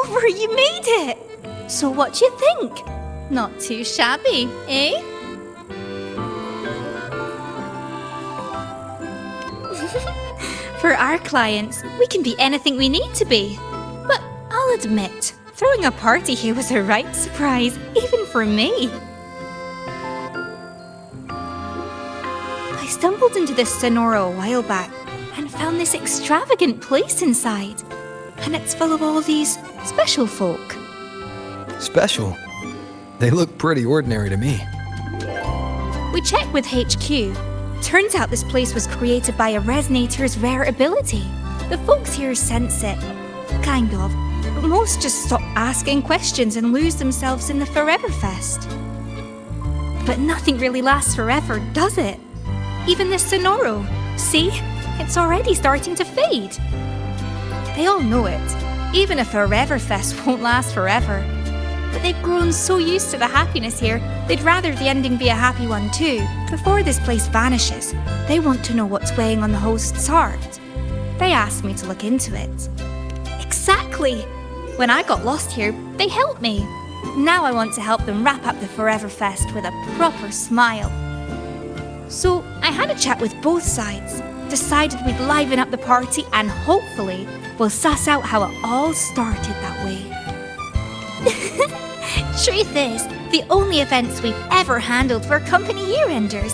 over, you made it! So what do you think? Not too shabby, eh? For our clients, we can be anything we need to be. But I'll admit, throwing a party here was a right surprise, even for me. I stumbled into this Sonora a while back and found this extravagant place inside. And it's full of all these special folk. Special? They look pretty ordinary to me. We checked with HQ. Turns out this place was created by a resonator's rare ability. The folks here sense it. Kind of. But most just stop asking questions and lose themselves in the Forever Fest. But nothing really lasts forever, does it? Even this Sonoro. See? It's already starting to fade. They all know it. Even a Forever Fest won't last forever. But they've grown so used to the happiness here, they'd rather the ending be a happy one too. Before this place vanishes, they want to know what's weighing on the host's heart. They asked me to look into it. Exactly! When I got lost here, they helped me. Now I want to help them wrap up the Forever Fest with a proper smile. So I had a chat with both sides, decided we'd liven up the party, and hopefully we'll suss out how it all started that way. Truth is, the only events we've ever handled were company year-enders.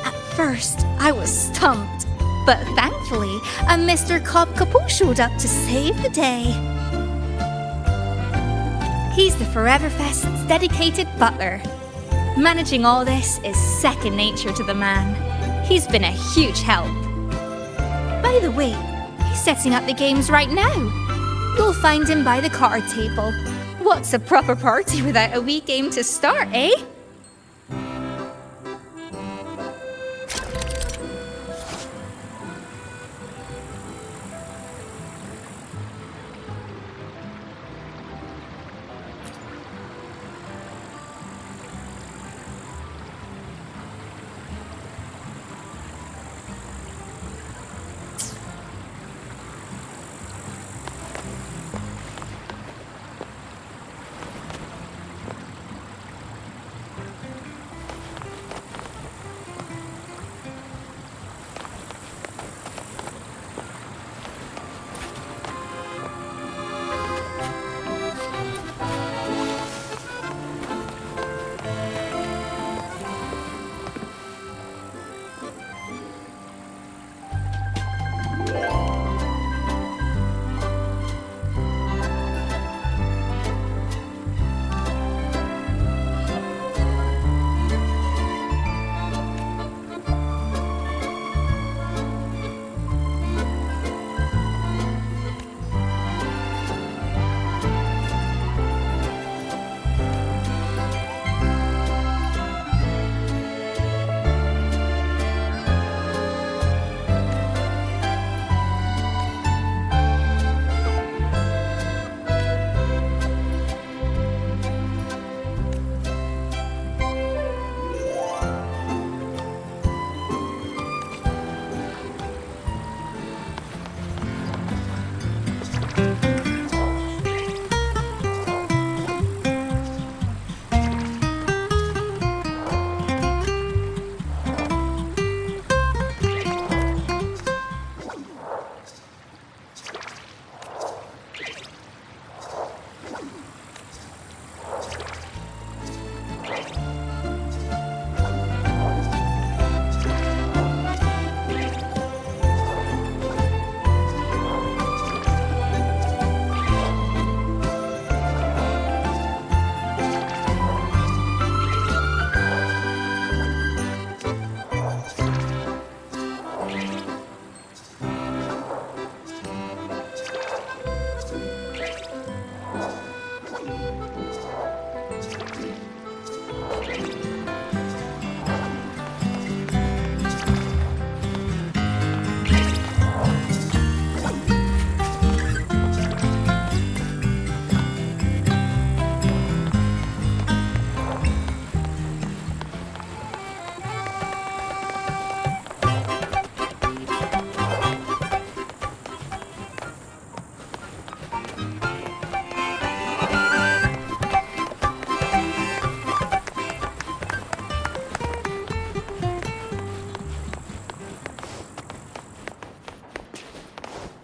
At first, I was stumped, but thankfully, a Mr. Cobb Capot showed up to save the day. He's the Forever Fest's dedicated butler. Managing all this is second nature to the man. He's been a huge help. By the way, he's setting up the games right now. You'll find him by the card table. What's a proper party without a wee game to start, eh?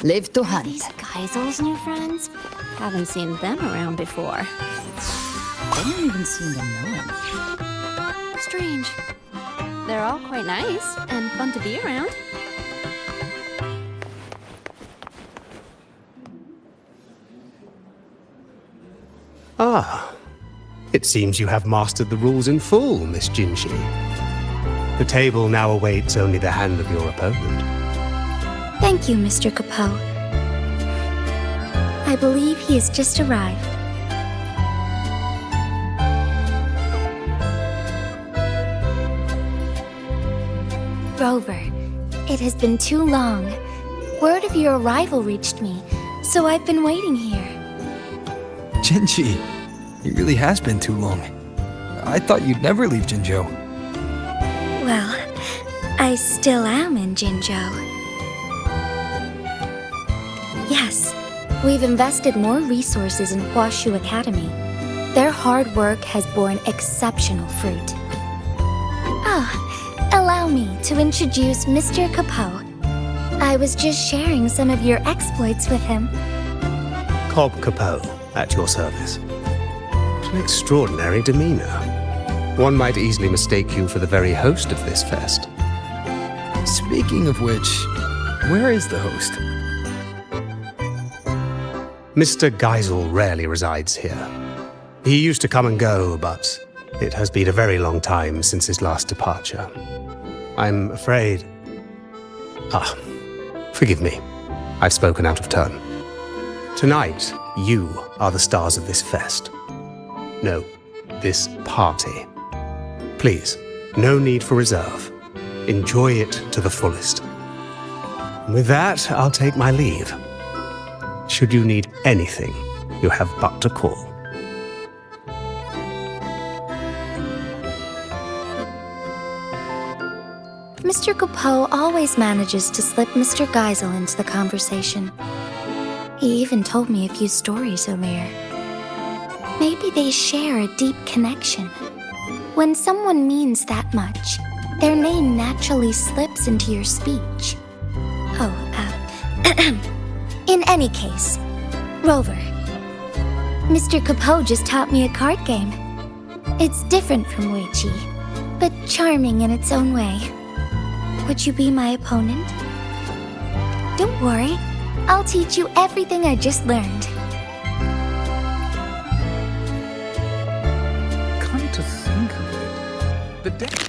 Live to Are hunt. these Geisel's new friends? Haven't seen them around before. They don't even seem to know him. Strange. They're all quite nice and fun to be around. Ah, it seems you have mastered the rules in full, Miss Jinshi. The table now awaits only the hand of your opponent. Thank you, Mr. Capot. I believe he has just arrived. Rover, it has been too long. Word of your arrival reached me, so I've been waiting here. Jinji, it really has been too long. I thought you'd never leave Jinzhou. Well, I still am in Jinzhou. Yes, we've invested more resources in Huashu Academy. Their hard work has borne exceptional fruit. Allow me to introduce Mr. Capot. I was just sharing some of your exploits with him. Cobb Capot, at your service. What an extraordinary demeanor. One might easily mistake you for the very host of this fest. Speaking of which, where is the host? Mr. Geisel rarely resides here. He used to come and go, but it has been a very long time since his last departure. I'm afraid... forgive me. I've spoken out of turn. Tonight, you are the stars of this fest. No, this party. Please, no need for reserve. Enjoy it to the fullest. With that, I'll take my leave. Should you need anything, you have but to call. Mr. Capot always manages to slip Mr. Geisel into the conversation. He even told me a few stories earlier. Maybe they share a deep connection. When someone means that much, their name naturally slips into your speech. In any case, Rover. Mr. Capot just taught me a card game. It's different from Weiqi, but charming in its own way. Would you be my opponent? Don't worry, I'll teach you everything I just learned. Come to think of it, the deck.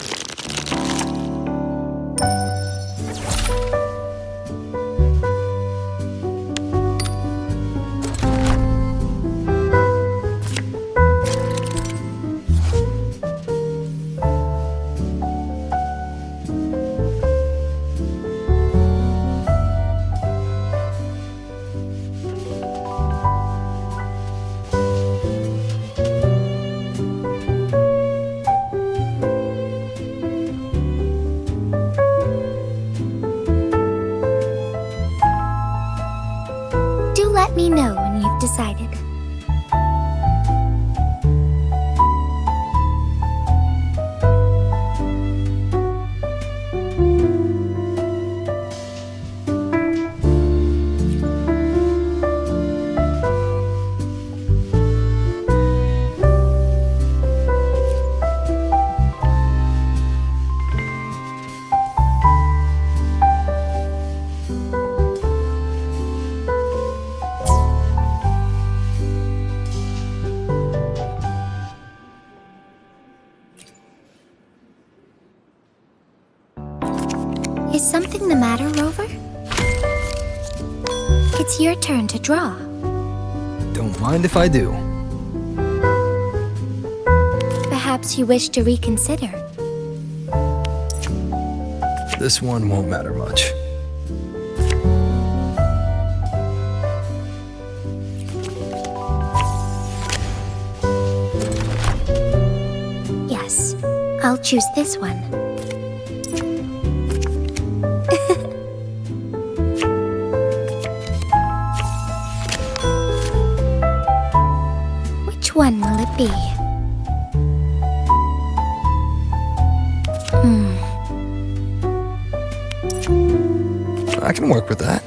Let me know when you've decided. Is something the matter, Rover? It's your turn to draw. Don't mind if I do. Perhaps you wish to reconsider. This one won't matter much. Yes, I'll choose this one. Which one will it be? I can work with that.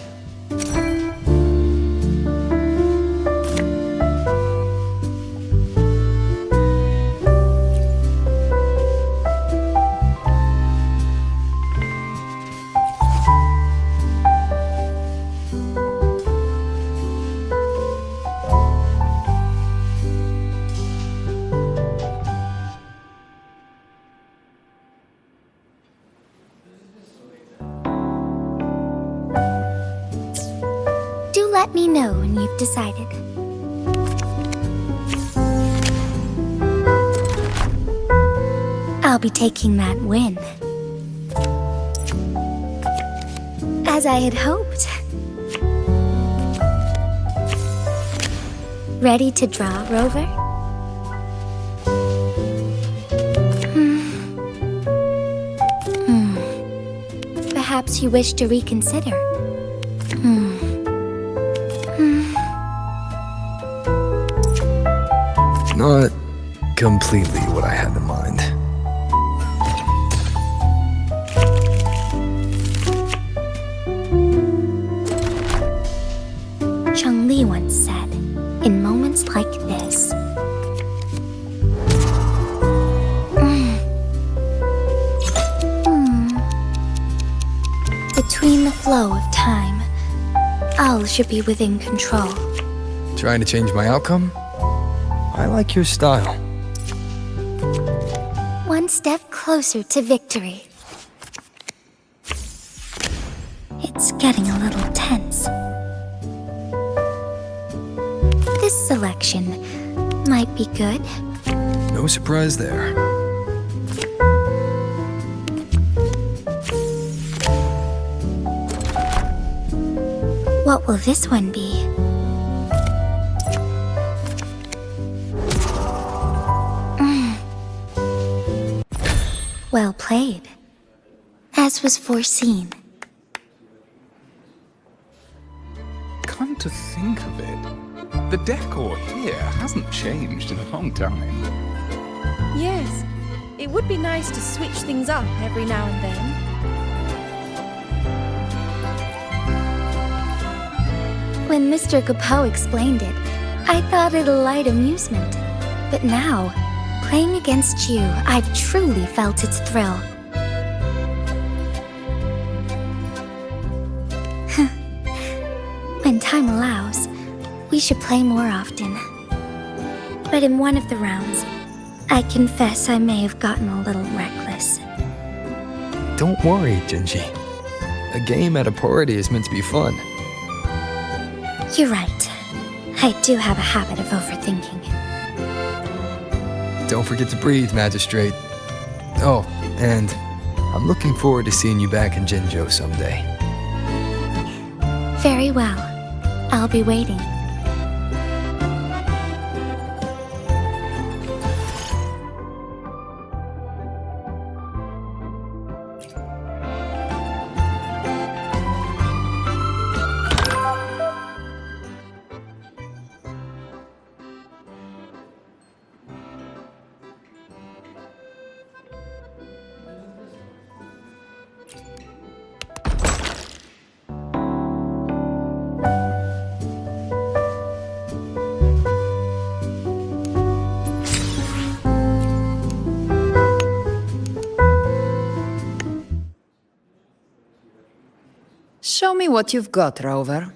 decided. I'll be taking that win. As I had hoped. Ready to draw, Rover? Perhaps you wish to reconsider. Not completely what I had in mind. Cheng-Li once said, in moments like this, between the flow of time, all should be within control. Trying to change my outcome? I like your style. One step closer to victory. It's getting a little tense. This selection might be good. No surprise there. What will this one be? Well played. As was foreseen. Come to think of it, the decor here hasn't changed in a long time. Yes, it would be nice to switch things up every now and then. When Mr. Capot explained it, I thought it a light amusement. But now, playing against you, I've truly felt its thrill. When time allows, we should play more often. But in one of the rounds, I confess I may have gotten a little reckless. Don't worry, Genji. A game at a party is meant to be fun. You're right. I do have a habit of overthinking. Don't forget to breathe, Magistrate. Oh, and I'm looking forward to seeing you back in Jinzhou someday. Very well. I'll be waiting. Show me what you've got, Rover.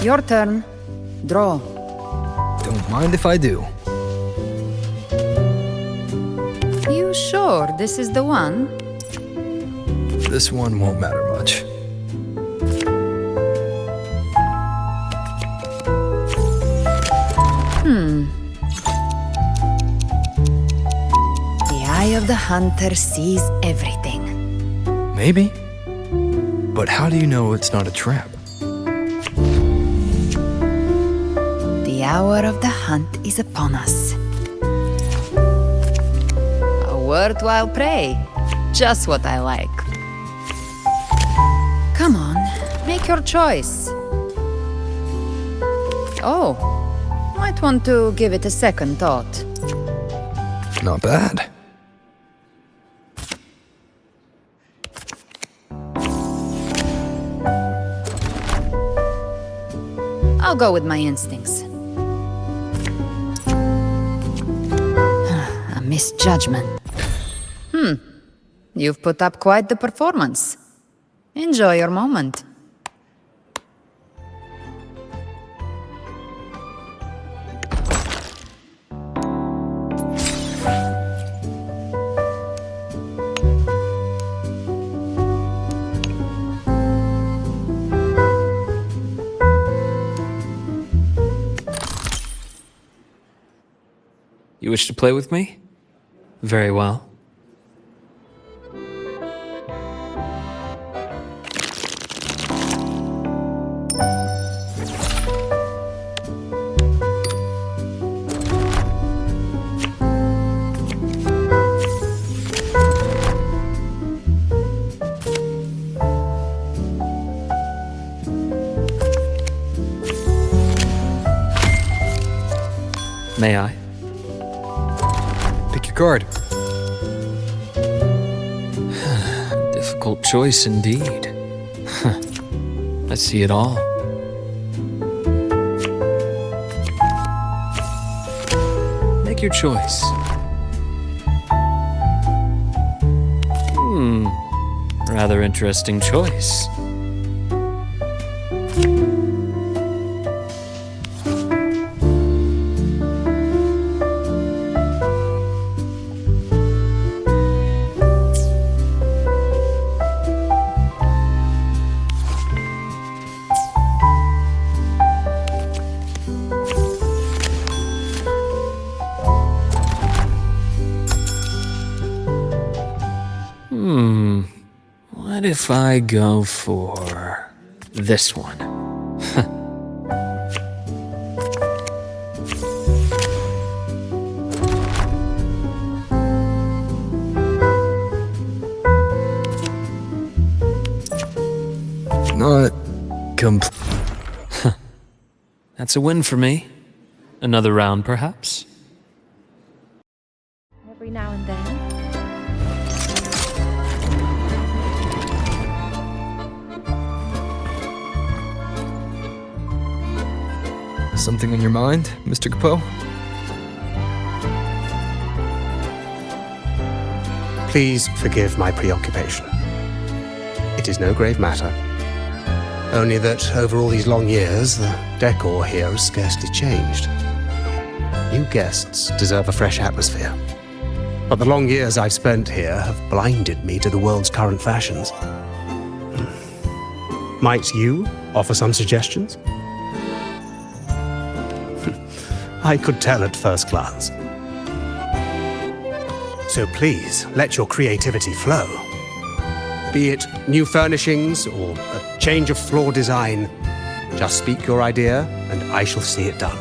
Your turn. Draw. Don't mind if I do. You sure this is the one? This one won't matter much. The eye of the hunter sees everything. Maybe. But how do you know it's not a trap? The hour of the hunt is upon us. A worthwhile prey. Just what I like. Come on, make your choice. Oh, might want to give it a second thought. Not bad. I'll go with my instincts. A misjudgment. You've put up quite the performance. Enjoy your moment. You wish to play with me? Very well. May I? Pick your card. Difficult choice indeed. I see it all. Make your choice. Rather interesting choice. What if I go for this one? Not complete. That's a win for me. Another round, perhaps? Every now and then. Something on your mind, Mr. Capot? Please forgive my preoccupation. It is no grave matter. Only that over all these long years, the decor here has scarcely changed. New guests deserve a fresh atmosphere. But the long years I've spent here have blinded me to the world's current fashions. Might you offer some suggestions? I could tell at first glance. So please, let your creativity flow. Be it new furnishings or a change of floor design, just speak your idea and I shall see it done.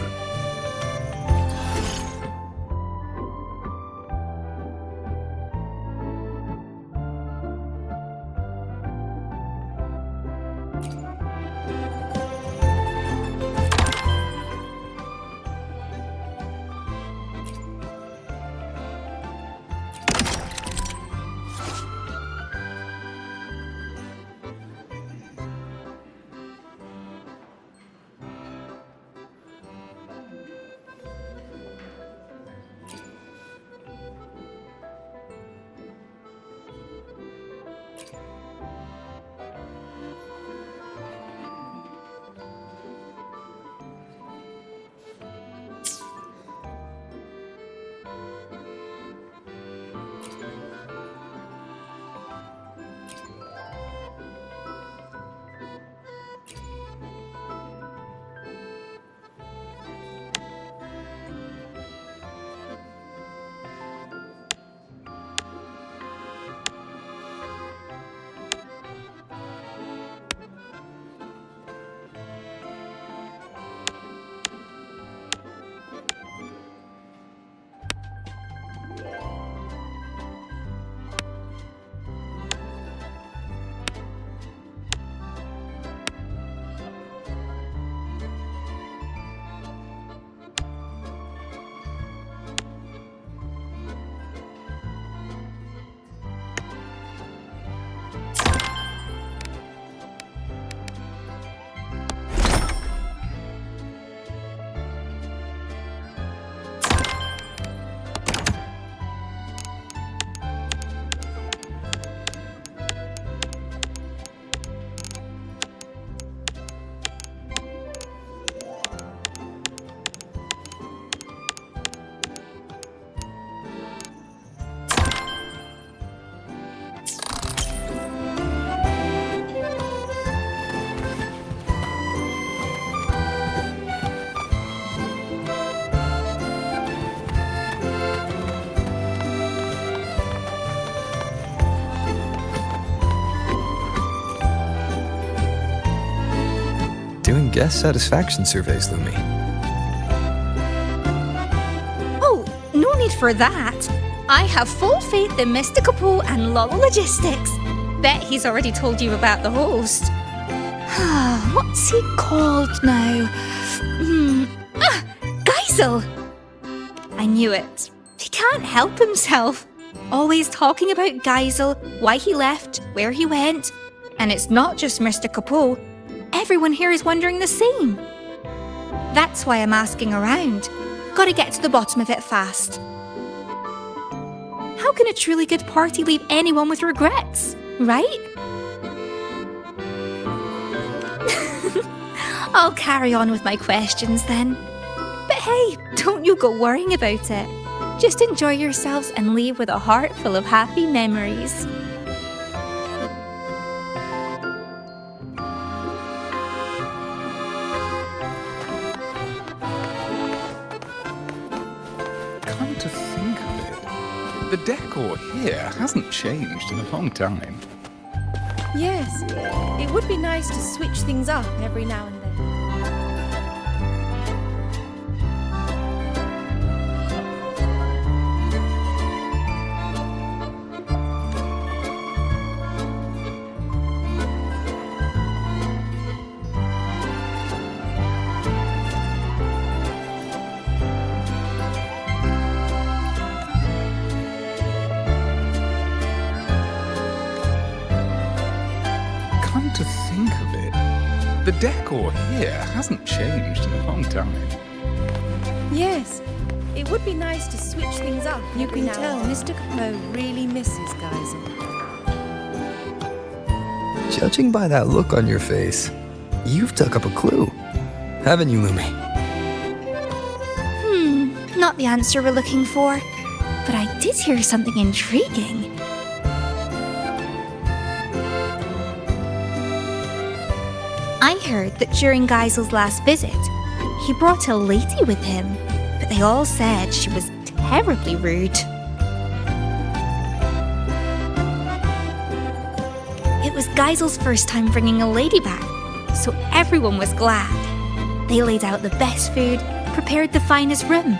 guest satisfaction surveys, Lumi. Oh, no need for that. I have full faith in Mr. Capo and Lolo Logistics. Bet he's already told you about the host. What's he called now? Geisel! I knew it. He can't help himself. Always talking about Geisel, why he left, where he went. And it's not just Mr. Capo. Everyone here is wondering the same. That's why I'm asking around. Gotta get to the bottom of it fast. How can a truly good party leave anyone with regrets, right? I'll carry on with my questions then. But hey, don't you go worrying about it. Just enjoy yourselves and leave with a heart full of happy memories. Come to think of it, the decor here hasn't changed in a long time. Yes, it would be nice to switch things up every now and then. Come to think of it, the decor here hasn't changed in a long time. Yes, it would be nice to switch things up. You every can now tell and then. Mr. Capo really misses Geisel. Judging by that look on your face, you've dug up a clue. Haven't you, Lumi? Not the answer we're looking for. But I did hear something intriguing. I heard that during Geisel's last visit, he brought a lady with him, but they all said she was terribly rude. It was Geisel's first time bringing a lady back, so everyone was glad. They laid out the best food, prepared the finest room,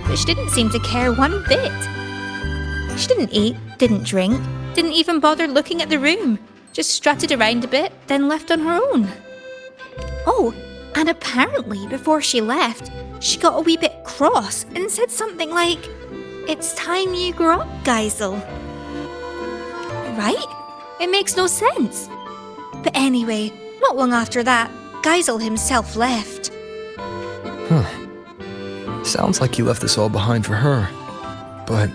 but she didn't seem to care one bit. She didn't eat, didn't drink, didn't even bother looking at the room, just strutted around a bit, then left on her own. Oh, and apparently before she left, she got a wee bit cross and said something like, "It's time you grew up, Geisel." Right? It makes no sense. But anyway, not long after that, Geisel himself left. Sounds like he left this all behind for her. But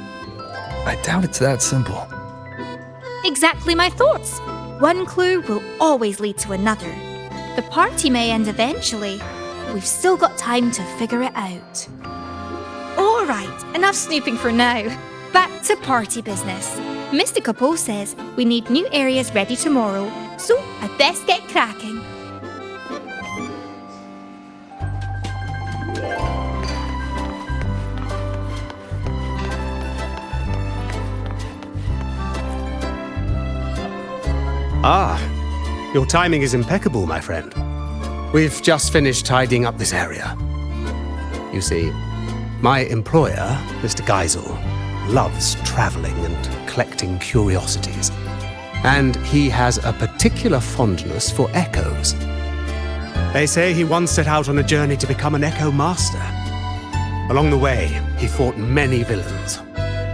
I doubt it's that simple. Exactly my thoughts. One clue will always lead to another. The party may end eventually. We've still got time to figure it out. Alright, enough snooping for now. Back to party business. Mr. Capo says we need new areas ready tomorrow, so I best get cracking. Ah, your timing is impeccable, my friend. We've just finished tidying up this area. You see, my employer, Mr. Geisel, loves traveling and collecting curiosities. And he has a particular fondness for echoes. They say he once set out on a journey to become an echo master. Along the way, he fought many villains,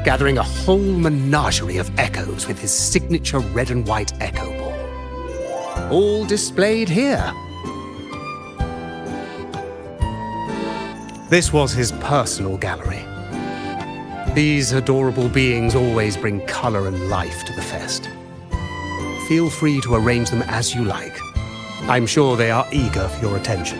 gathering a whole menagerie of echoes with his signature red and white echo ball. All displayed here. This was his personal gallery. These adorable beings always bring color and life to the fest. Feel free to arrange them as you like. I'm sure they are eager for your attention.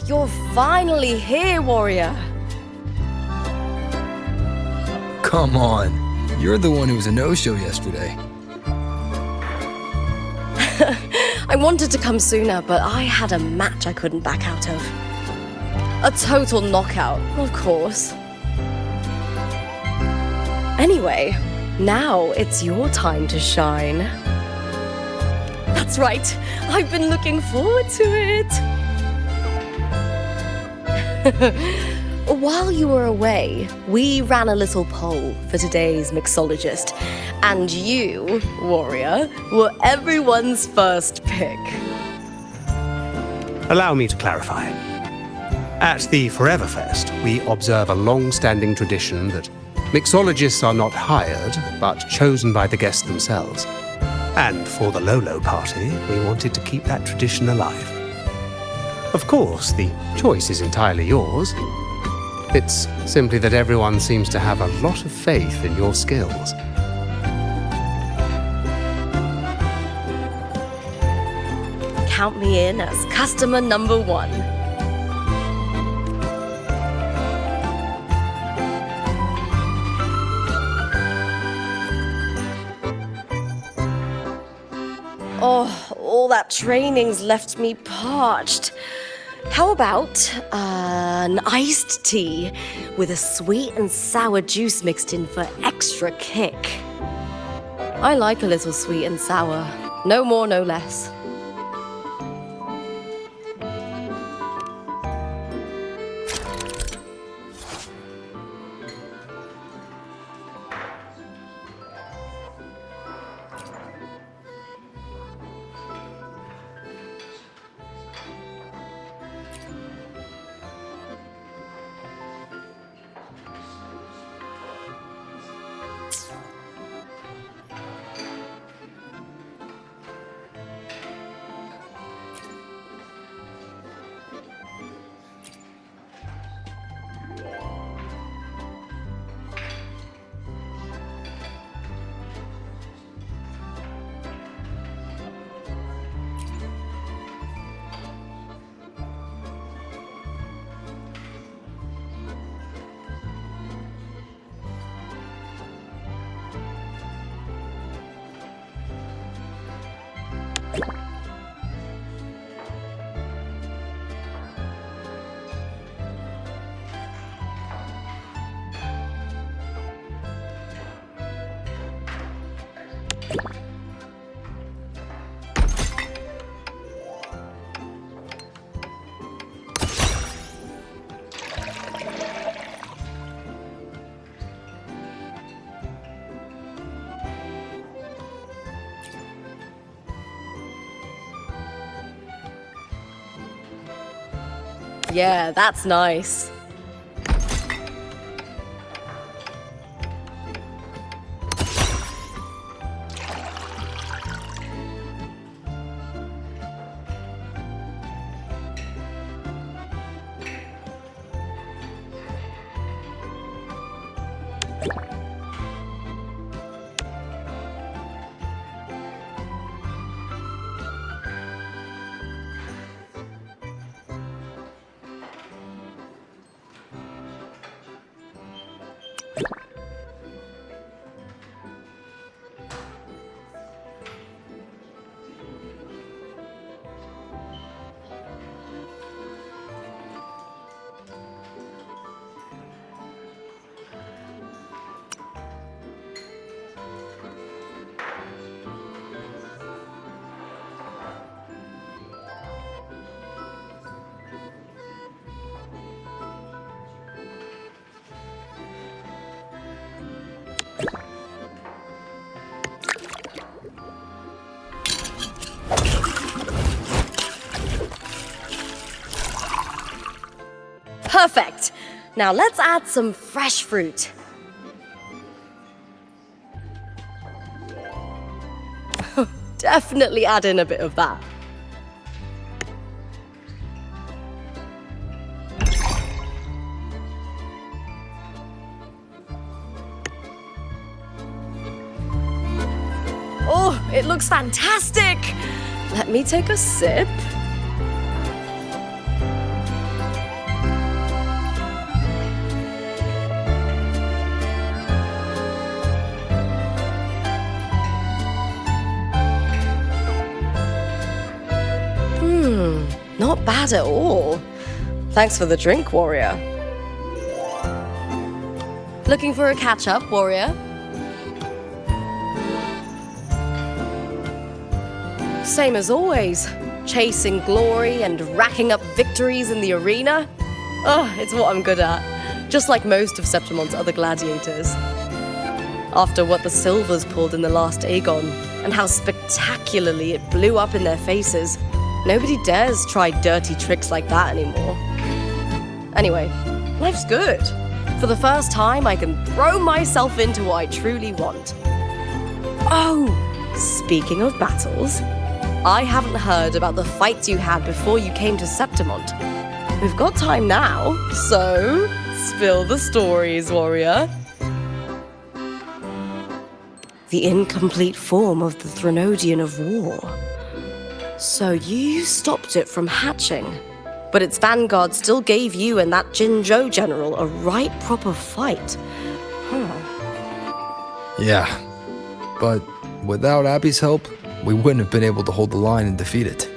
You're finally here, warrior. Come on. You're the one who was a no-show yesterday. I wanted to come sooner, but I had a match I couldn't back out of. A total knockout, of course. Anyway, now it's your time to shine. That's right, I've been looking forward to it. While you were away, we ran a little poll for today's mixologist, and you, warrior, were everyone's first pick. Allow me to clarify. At the Forever Fest, we observe a long-standing tradition that mixologists are not hired, but chosen by the guests themselves. And for the Lolo party, we wanted to keep that tradition alive. Of course, the choice is entirely yours. It's simply that everyone seems to have a lot of faith in your skills. Count me in as customer number one. Oh, all that training's left me parched. How about an iced tea with a sweet and sour juice mixed in for extra kick? I like a little sweet and sour. No more, no less. Yeah, that's nice. Perfect. Now let's add some fresh fruit. Definitely add in a bit of that. Oh, it looks fantastic. Let me take a sip. bad at all. Thanks for the drink, warrior. Looking for a catch-up, warrior? Same as always. Chasing glory and racking up victories in the arena. Oh, it's what I'm good at. Just like most of Septimon's other gladiators. After what the Silvers pulled in the last Aegon, and how spectacularly it blew up in their faces, nobody dares try dirty tricks like that anymore. Anyway, life's good. For the first time, I can throw myself into what I truly want. Oh, speaking of battles, I haven't heard about the fights you had before you came to Septimont. We've got time now, so spill the stories, warrior. The incomplete form of the Threnodian of War. So you stopped it from hatching, but its vanguard still gave you and that Jinzhou general a right proper fight. Yeah, but without Abby's help, we wouldn't have been able to hold the line and defeat it.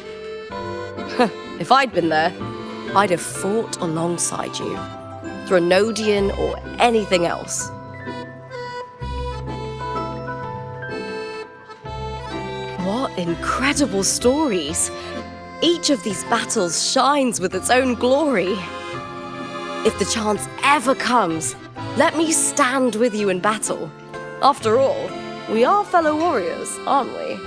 If I'd been there, I'd have fought alongside you. Threnodian or anything else. What incredible stories! Each of these battles shines with its own glory. If the chance ever comes, let me stand with you in battle. After all, we are fellow warriors, aren't we?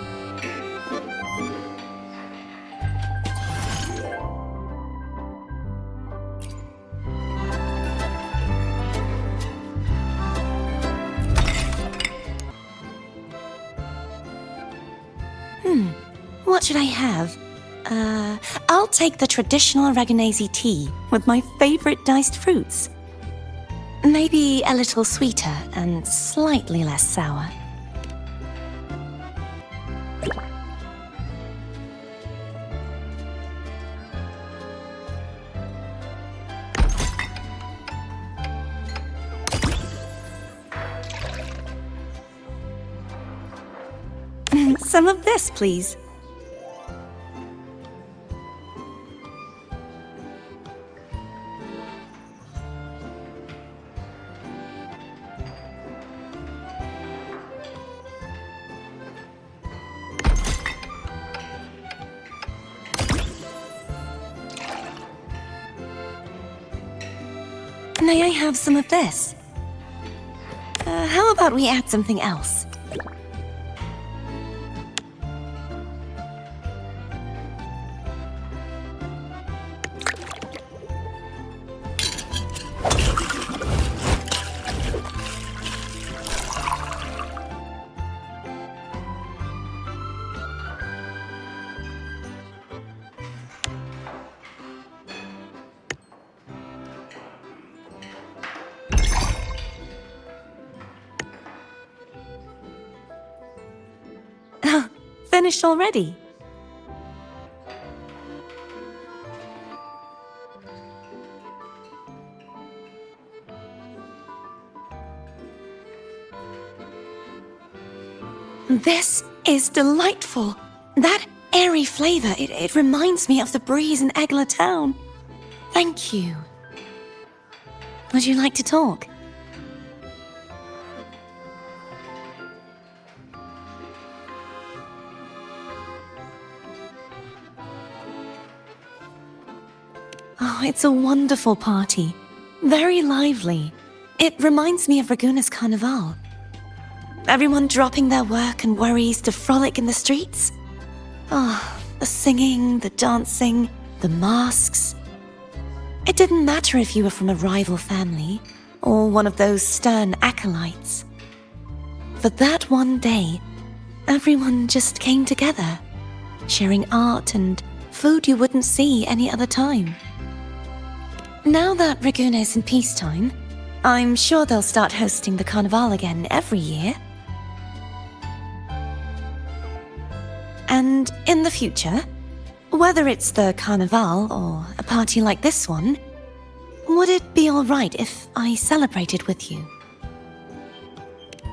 What should I have? I'll take the traditional Reganese tea with my favorite diced fruits. Maybe a little sweeter and slightly less sour. Some of this, please. May I have some of this? How about we add something else? Finished already? This is delightful. That airy flavor, it reminds me of the breeze in Egla Town. Thank you. Would you like to talk? Oh, it's a wonderful party. Very lively. It reminds me of Raguna's Carnival. Everyone dropping their work and worries to frolic in the streets. Oh, the singing, the dancing, the masks. It didn't matter if you were from a rival family or one of those stern acolytes. For that one day, everyone just came together, sharing art and food you wouldn't see any other time. Now that Raguna is in peacetime, I'm sure they'll start hosting the Carnival again every year. And in the future, whether it's the Carnival or a party like this one, would it be all right if I celebrated with you?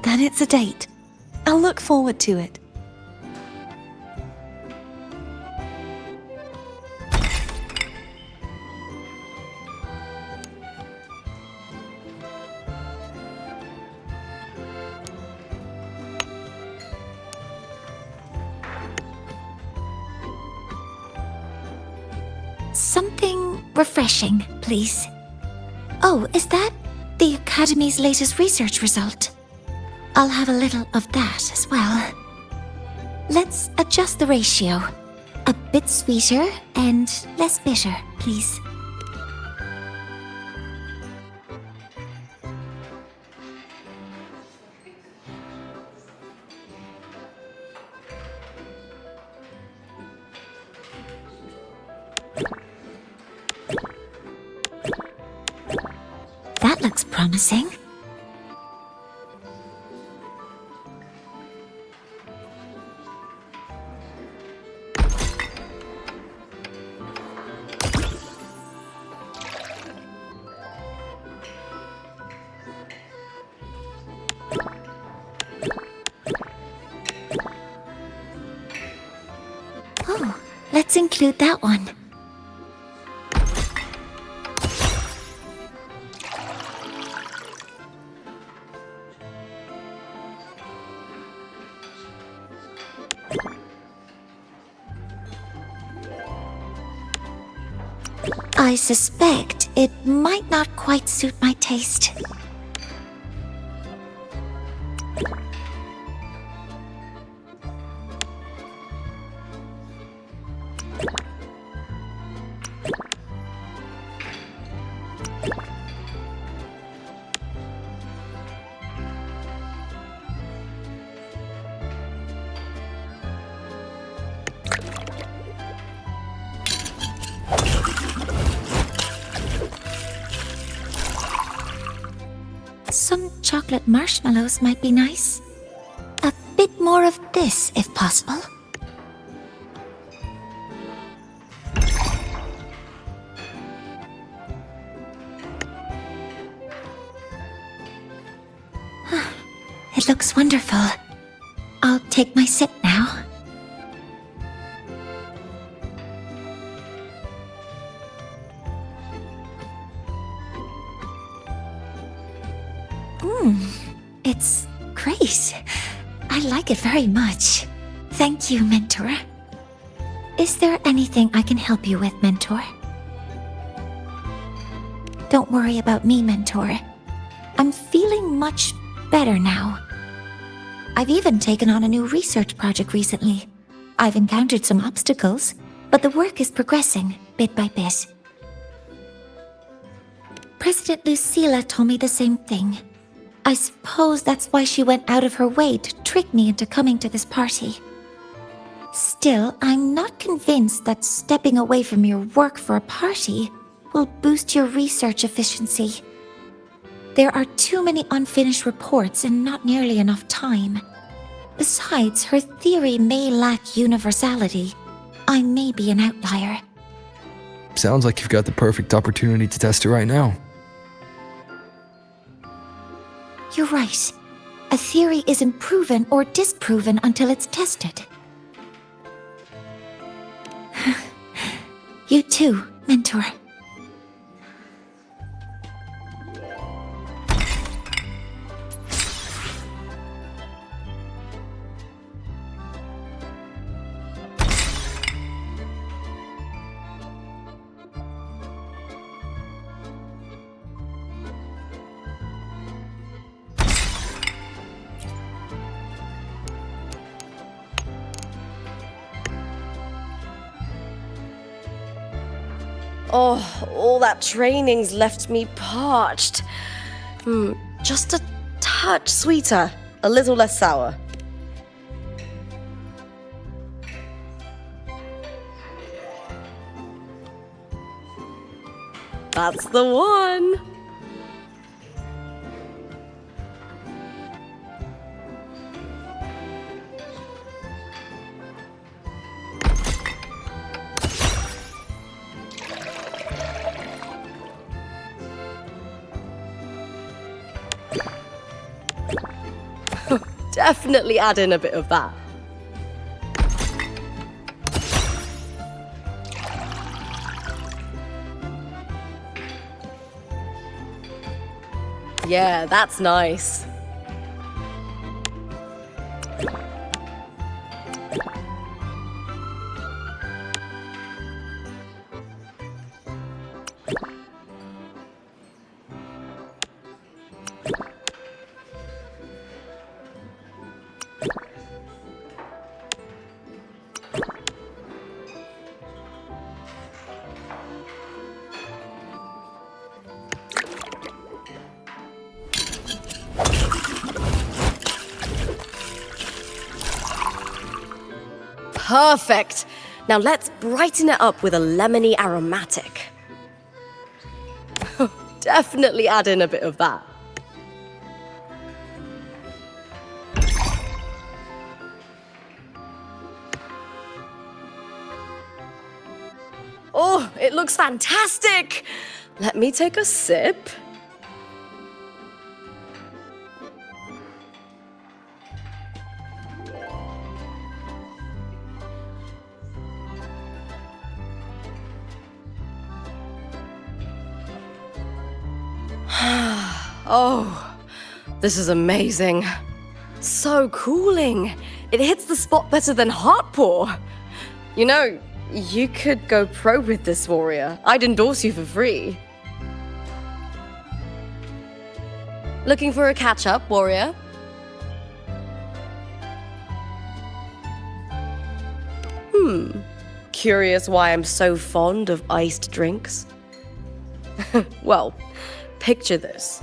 Then it's a date. I'll look forward to it. Something refreshing, please. Oh, is that the Academy's latest research result? I'll have a little of that as well. Let's adjust the ratio. A bit sweeter and less bitter, please. That looks promising. Oh, let's include that one. I suspect it might not quite suit my taste. Some chocolate marshmallows might be nice. A bit more of this, if possible. It looks wonderful. I'll take my sip now. It's great. I like it very much. Thank you, Mentor. Is there anything I can help you with, Mentor? Don't worry about me, Mentor. I'm feeling much better now. I've even taken on a new research project recently. I've encountered some obstacles, but the work is progressing bit by bit. President Lucilla told me the same thing. I suppose that's why she went out of her way to trick me into coming to this party. Still, I'm not convinced that stepping away from your work for a party will boost your research efficiency. There are too many unfinished reports and not nearly enough time. Besides, her theory may lack universality. I may be an outlier. Sounds like you've got the perfect opportunity to test it right now. You're right. A theory isn't proven or disproven until it's tested. You too, Mentor. Oh, all that training's left me parched. Just a touch sweeter, a little less sour. That's the one. Definitely add in a bit of that. Yeah, that's nice. Perfect! Now let's brighten it up with a lemony aromatic. Definitely add in a bit of that. Oh, it looks fantastic! Let me take a sip. Oh, this is amazing. So cooling. It hits the spot better than heart pour. You know, you could go pro with this, warrior. I'd endorse you for free. Looking for a catch-up, warrior? Curious why I'm so fond of iced drinks? Well, picture this.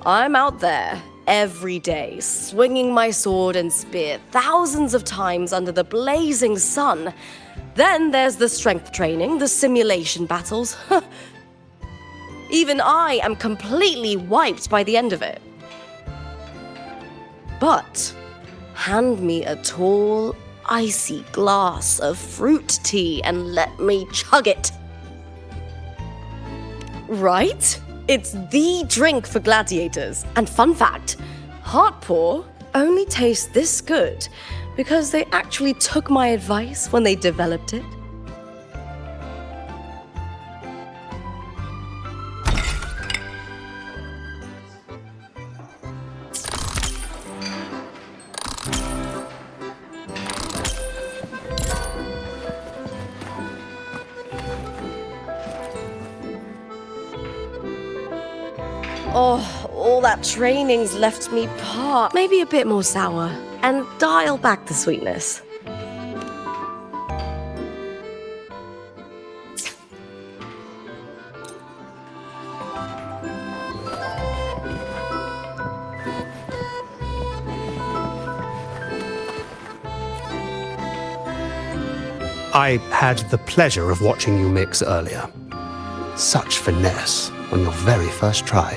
I'm out there every day, swinging my sword and spear thousands of times under the blazing sun. Then there's the strength training, the simulation battles. Even I am completely wiped by the end of it. But hand me a tall, icy glass of fruit tea and let me chug it. Right? It's the drink for gladiators. And fun fact, heart pour only tastes this good because they actually took my advice when they developed it. Oh, all that training's left me parched. Maybe a bit more sour, and dial back the sweetness. I had the pleasure of watching you mix earlier. Such finesse on your very first try.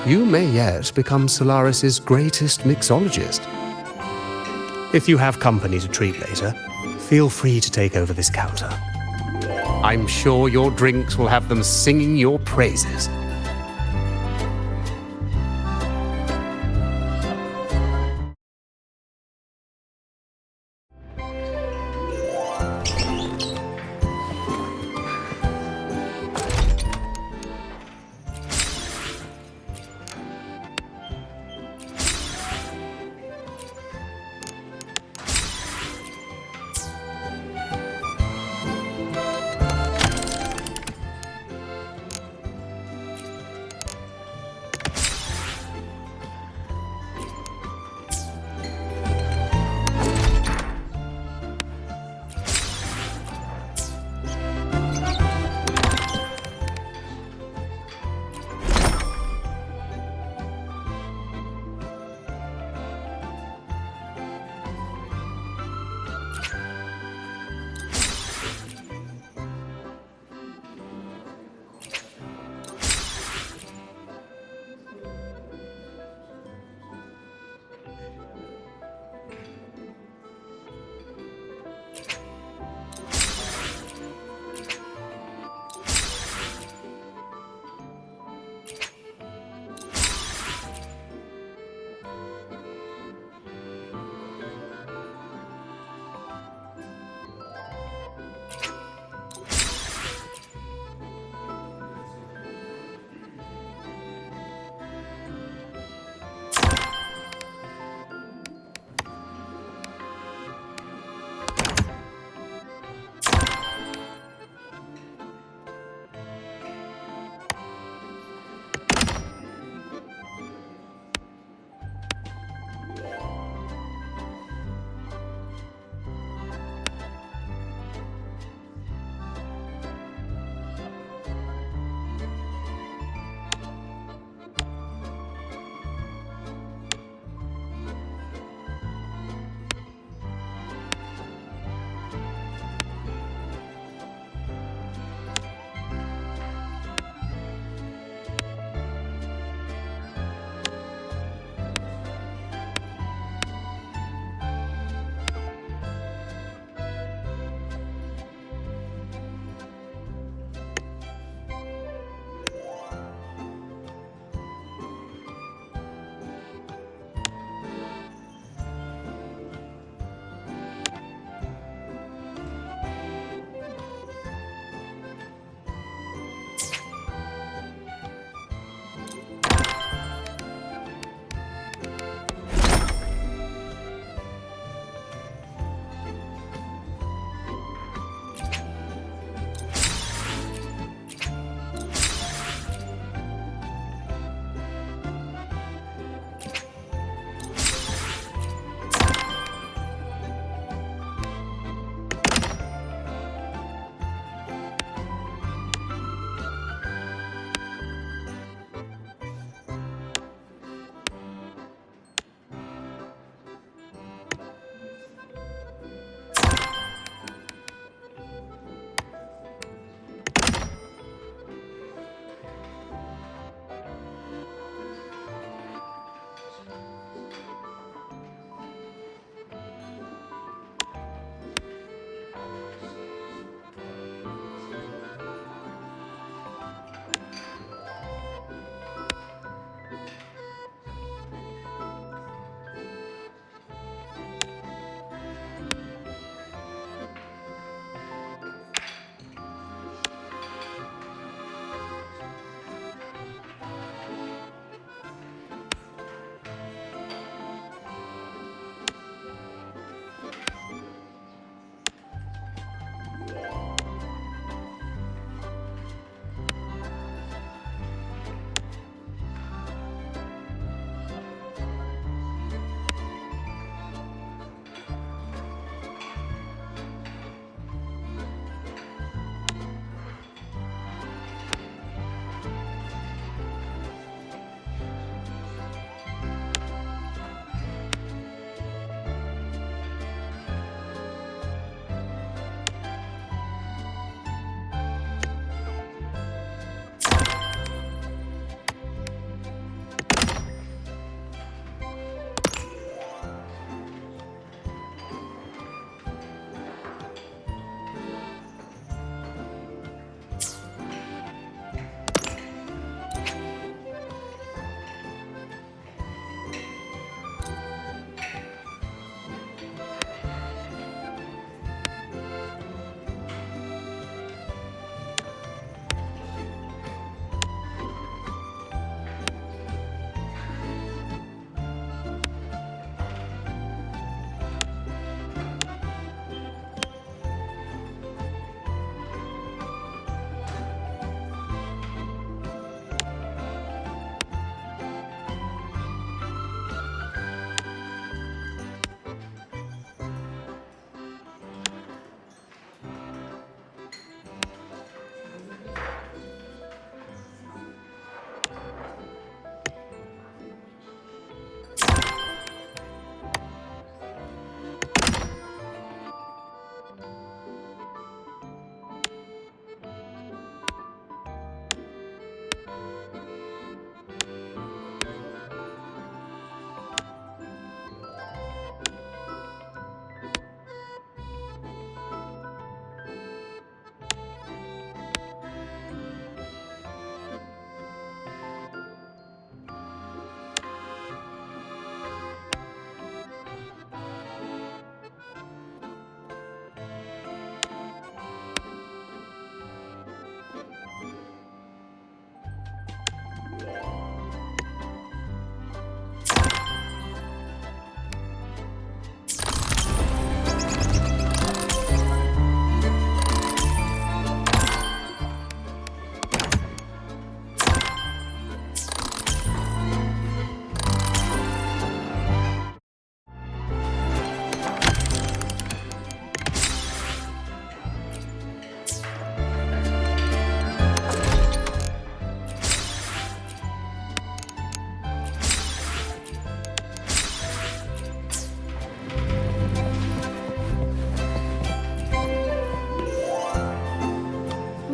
You may yet become Solaris's greatest mixologist. If you have company to treat later, feel free to take over this counter. I'm sure your drinks will have them singing your praises.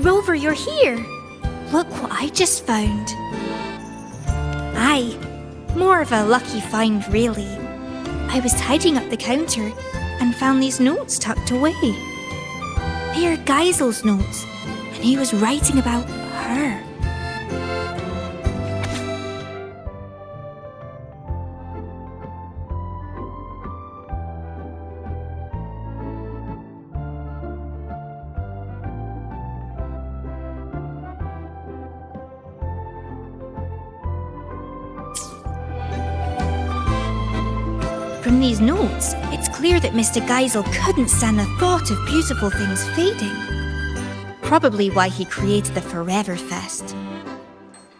Rover, you're here! Look what I just found. Aye, more of a lucky find, really. I was tidying up the counter and found these notes tucked away. They are Geisel's notes, and he was writing about her. From these notes, it's clear that Mr. Geisel couldn't stand the thought of beautiful things fading. Probably why he created the Forever Fest.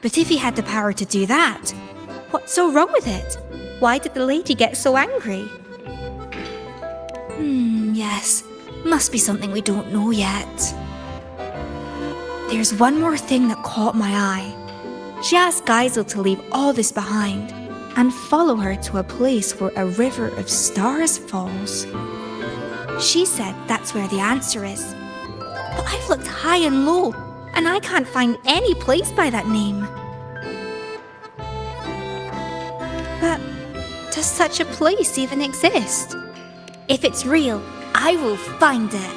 But if he had the power to do that, what's so wrong with it? Why did the lady get so angry? Yes, must be something we don't know yet. There's one more thing that caught my eye. She asked Geisel to leave all this behind and follow her to a place where a river of stars falls. She said that's where the answer is. But I've looked high and low, and I can't find any place by that name. But does such a place even exist? If it's real, I will find it.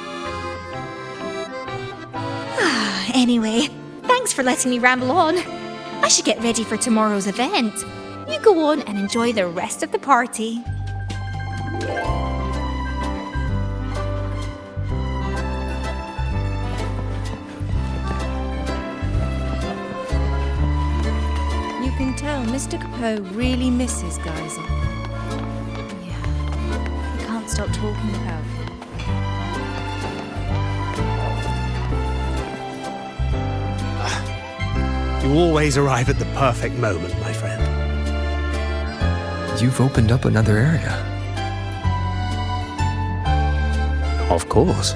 Anyway, thanks for letting me ramble on. I should get ready for tomorrow's event. You go on and enjoy the rest of the party. You can tell Mr. Capot really misses Geisel. Yeah. We can't stop talking about him. You always arrive at the perfect moment, my friend. You've opened up another area. Of course.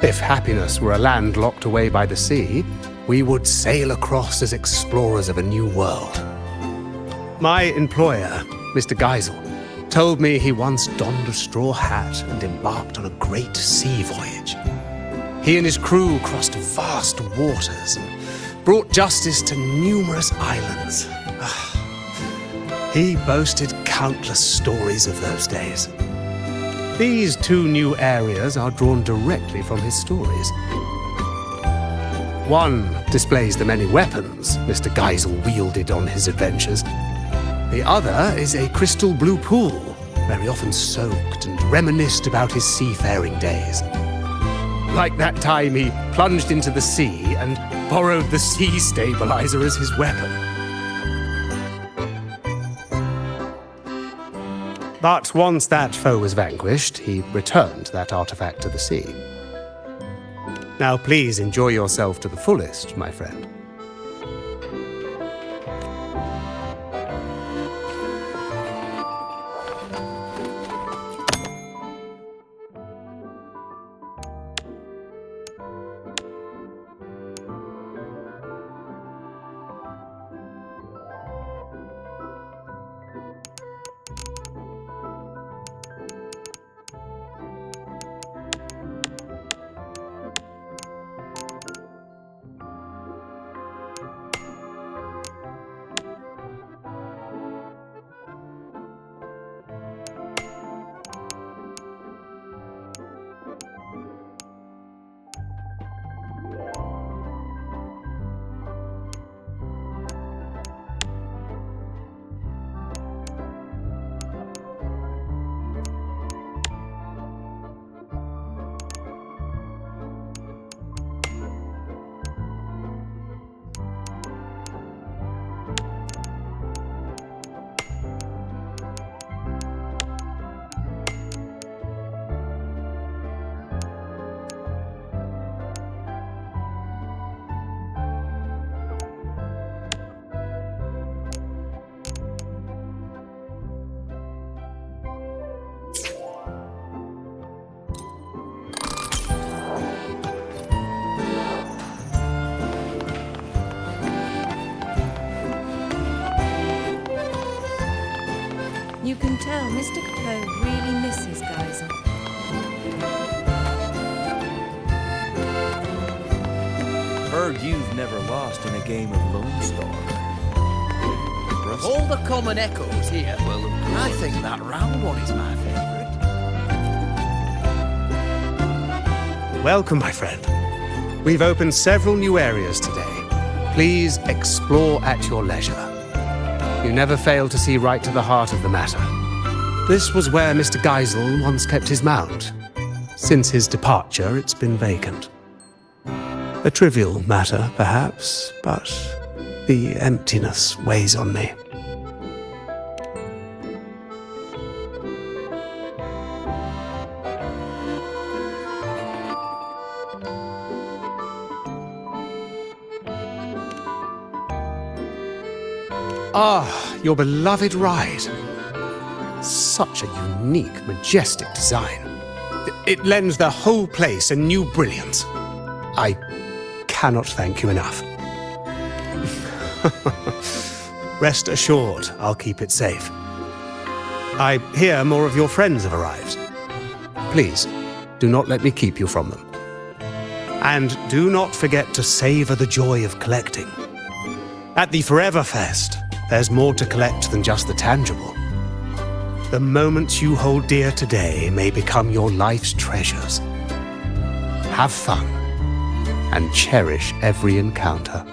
If happiness were a land locked away by the sea, we would sail across as explorers of a new world. My employer, Mr. Geisel, told me he once donned a straw hat and embarked on a great sea voyage. He and his crew crossed vast waters and brought justice to numerous islands. He boasted countless stories of those days. These two new areas are drawn directly from his stories. One displays the many weapons Mr. Geisel wielded on his adventures. The other is a crystal blue pool, where he often soaked and reminisced about his seafaring days. Like that time he plunged into the sea and borrowed the sea stabilizer as his weapon. But once that foe was vanquished, he returned that artifact to the sea. Now please enjoy yourself to the fullest, my friend. You can tell Mr. Capot really misses Geisel. Heard you've never lost in a game of Lone Star. Of all the common echoes here, well, I think that round one is my favourite. Welcome, my friend. We've opened several new areas today. Please explore at your leisure. You never fail to see right to the heart of the matter. This was where Mr. Geisel once kept his mount. Since his departure, it's been vacant. A trivial matter, perhaps, but the emptiness weighs on me. Ah, your beloved ride. Such a unique, majestic design. It lends the whole place a new brilliance. I cannot thank you enough. Rest assured, I'll keep it safe. I hear more of your friends have arrived. Please, do not let me keep you from them. And do not forget to savor the joy of collecting. At the Forever Fest, there's more to collect than just the tangible. The moments you hold dear today may become your life's treasures. Have fun and cherish every encounter.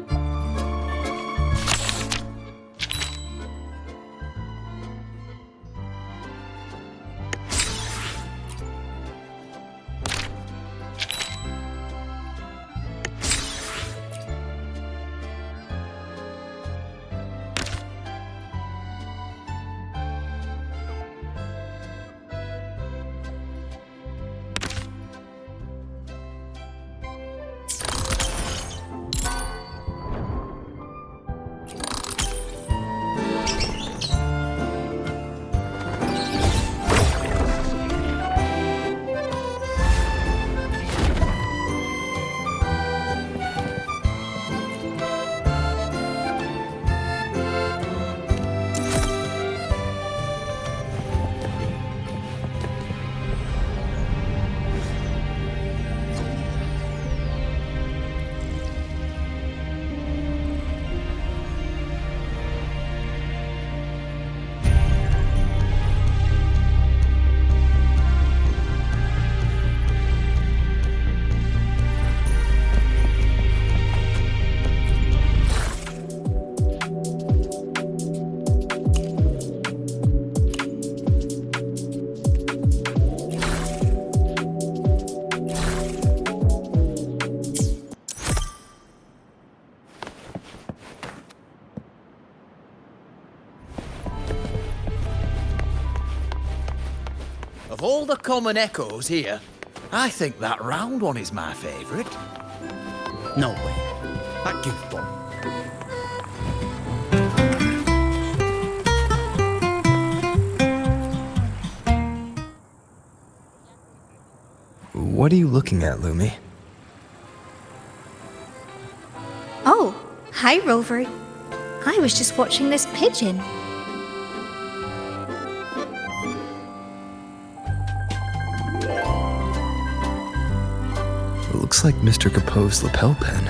Of all the common echoes here, I think that round one is my favourite. No way. That goofball. What are you looking at, Lumi? Oh, hi, Rover. I was just watching this pigeon. It looks like Mr. Capoe's lapel pin.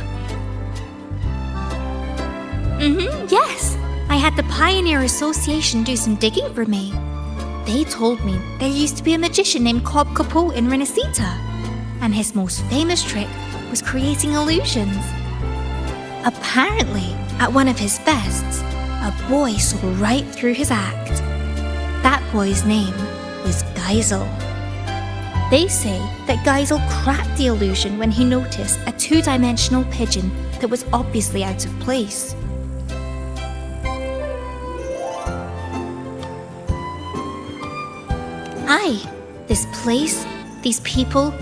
Yes. I had the Pioneer Association do some digging for me. They told me there used to be a magician named Cobb Capoe in Renacita, and his most famous trick was creating illusions. Apparently, at one of his fests, a boy saw right through his act. That boy's name was Geisel. They say that Geisel cracked the illusion when he noticed a two-dimensional pigeon that was obviously out of place. Aye, this place, these people,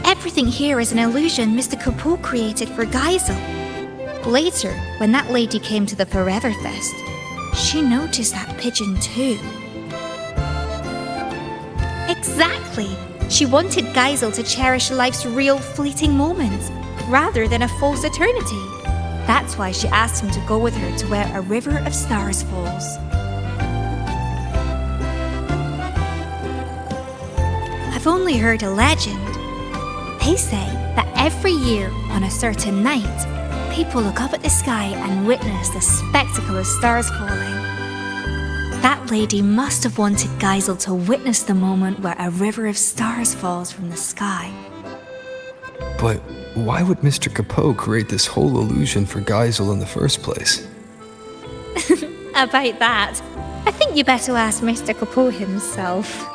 everything here is an illusion Mr. Capoe created for Geisel. Later, when that lady came to the Forever Fest, she noticed that pigeon too. Exactly! She wanted Geisel to cherish life's real fleeting moments, rather than a false eternity. That's why she asked him to go with her to where a river of stars falls. I've only heard a legend. They say that every year on a certain night, people look up at the sky and witness the spectacle of stars falling. That lady must have wanted Geisel to witness the moment where a river of stars falls from the sky. But why would Mr. Capot create this whole illusion for Geisel in the first place? About that, I think you better ask Mr. Capot himself.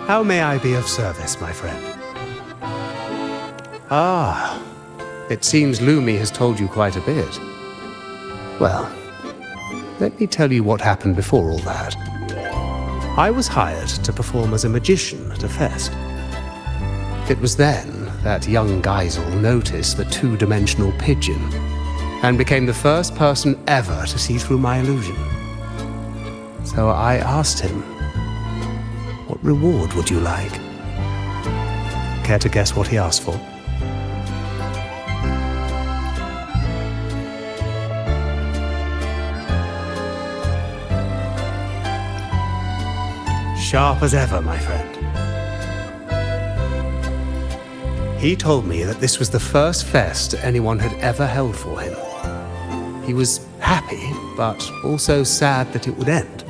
How may I be of service, my friend? Ah, it seems Lumi has told you quite a bit. Well, let me tell you what happened before all that. I was hired to perform as a magician at a fest. It was then that young Geisel noticed the two-dimensional pigeon and became the first person ever to see through my illusion. So I asked him, "What reward would you like?" Care to guess what he asked for? Sharp as ever, my friend. He told me that this was the first fest anyone had ever held for him. He was happy, but also sad that it would end.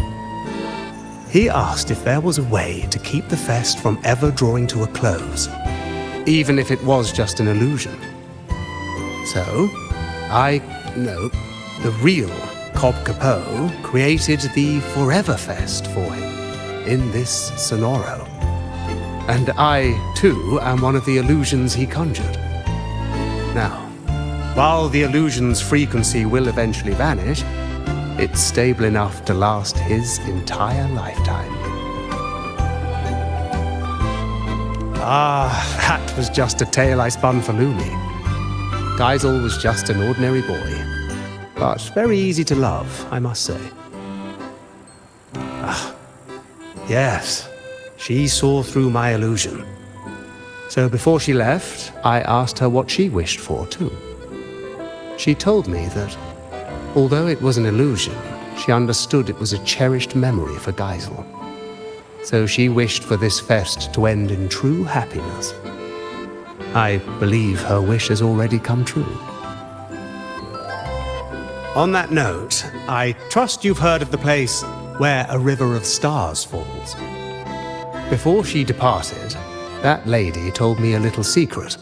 He asked if there was a way to keep the fest from ever drawing to a close, even if it was just an illusion. So, the real Cobb Capot created the Forever Fest for him in this Sonoro. And I, too, am one of the illusions he conjured. Now, while the illusion's frequency will eventually vanish, it's stable enough to last his entire lifetime. Ah, that was just a tale I spun for Lumi. Geisel was just an ordinary boy, but very easy to love, I must say. Yes, she saw through my illusion. So before she left, I asked her what she wished for, too. She told me that, although it was an illusion, she understood it was a cherished memory for Geisel. So she wished for this fest to end in true happiness. I believe her wish has already come true. On that note, I trust you've heard of the place where a river of stars falls. Before she departed, that lady told me a little secret.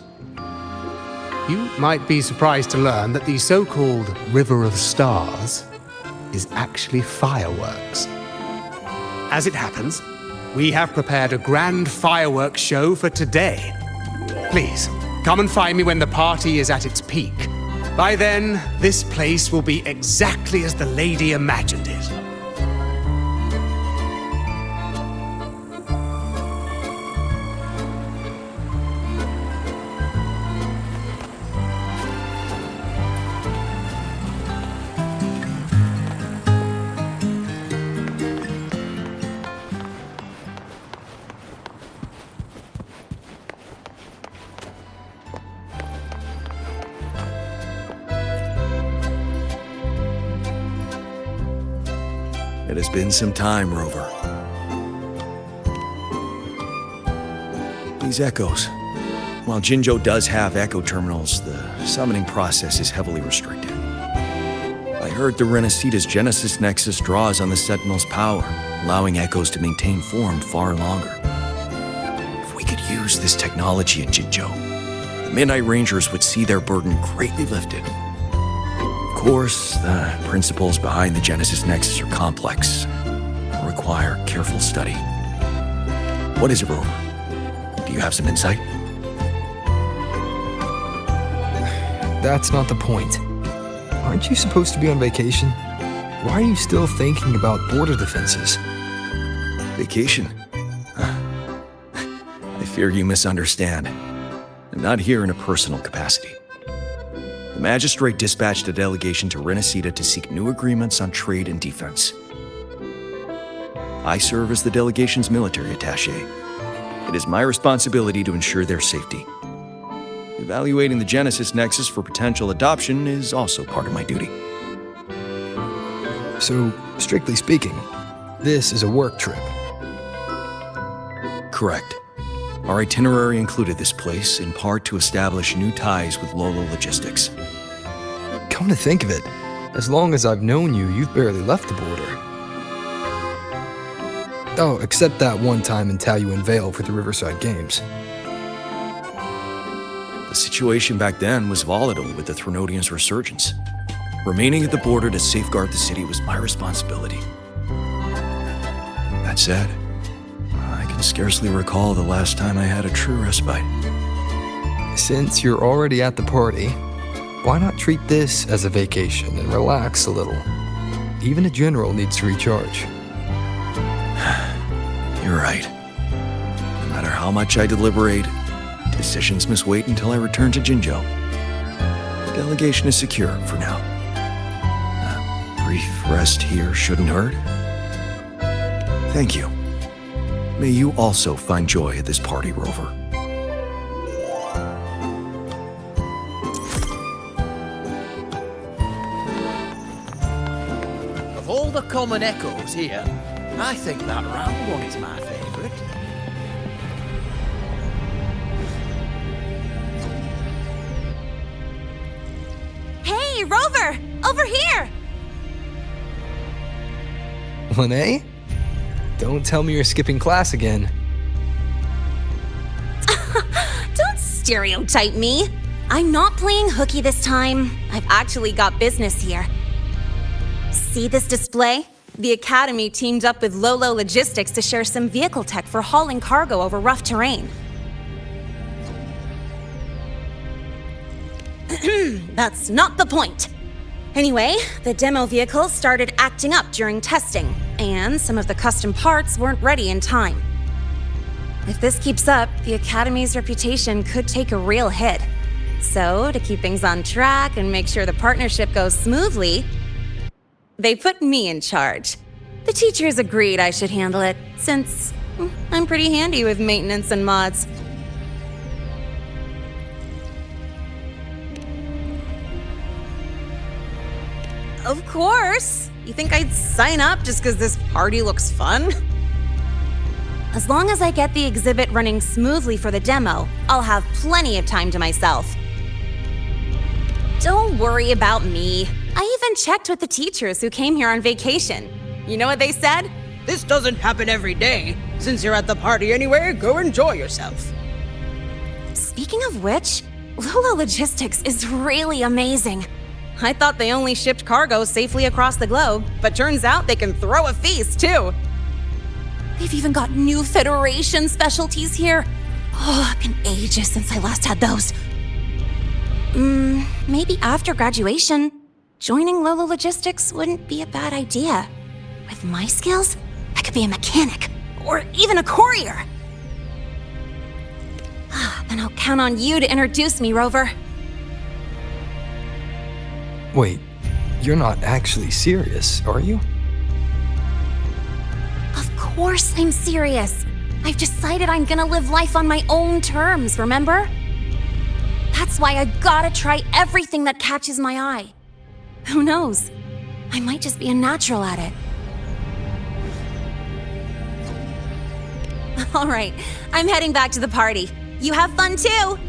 You might be surprised to learn that the so-called River of Stars is actually fireworks. As it happens, we have prepared a grand fireworks show for today. Please, come and find me when the party is at its peak. By then, this place will be exactly as the lady imagined it. It has been some time, Rover. These echoes. While Jinzhou does have echo terminals, the summoning process is heavily restricted. I heard the Renacita's Genesis Nexus draws on the Sentinel's power, allowing echoes to maintain form far longer. If we could use this technology in Jinzhou, the Midnight Rangers would see their burden greatly lifted. Of course, the principles behind the Genesis Nexus are complex and require careful study. What is it, Rover? Do you have some insight? That's not the point. Aren't you supposed to be on vacation? Why are you still thinking about border defenses? Vacation? I fear you misunderstand. I'm not here in a personal capacity. The Magistrate dispatched a delegation to Renacita to seek new agreements on trade and defense. I serve as the delegation's military attaché. It is my responsibility to ensure their safety. Evaluating the Genesis Nexus for potential adoption is also part of my duty. So, strictly speaking, this is a work trip. Correct. Our itinerary included this place, in part to establish new ties with Lolo Logistics. Come to think of it, as long as I've known you, you've barely left the border. Oh, except that one time in Taluan Vale for the Riverside Games. The situation back then was volatile with the Threnodians' resurgence. Remaining at the border to safeguard the city was my responsibility. That said, I can scarcely recall the last time I had a true respite. Since you're already at the party, why not treat this as a vacation and relax a little? Even a general needs to recharge. You're right. No matter how much I deliberate, decisions must wait until I return to Jinzhou. The delegation is secure for now. A brief rest here shouldn't hurt. Thank you. May you also find joy at this party, Rover. Of all the common echoes here, I think that round one is my favourite. Hey, Rover! Over here! Lene? Don't tell me you're skipping class again. Don't stereotype me. I'm not playing hooky this time. I've actually got business here. See this display? The Academy teamed up with Lolo Logistics to share some vehicle tech for hauling cargo over rough terrain. That's not the point. Anyway, the demo vehicles started acting up during testing, and some of the custom parts weren't ready in time. If this keeps up, the Academy's reputation could take a real hit. So, to keep things on track and make sure the partnership goes smoothly, they put me in charge. The teachers agreed I should handle it, since I'm pretty handy with maintenance and mods. Of course! You think I'd sign up just because this party looks fun? As long as I get the exhibit running smoothly for the demo, I'll have plenty of time to myself. Don't worry about me. I even checked with the teachers who came here on vacation. You know what they said? This doesn't happen every day. Since you're at the party anyway, go enjoy yourself. Speaking of which, Lolo Logistics is really amazing. I thought they only shipped cargo safely across the globe, but turns out they can throw a feast, too. They've even got new Federation specialties here. Oh, it's been ages since I last had those. Maybe after graduation, joining Lolo Logistics wouldn't be a bad idea. With my skills, I could be a mechanic, or even a courier. Then I'll count on you to introduce me, Rover. Wait, you're not actually serious, are you? Of course I'm serious. I've decided I'm gonna live life on my own terms, remember? That's why I gotta try everything that catches my eye. Who knows? I might just be a natural at it. All right, I'm heading back to the party. You have fun too!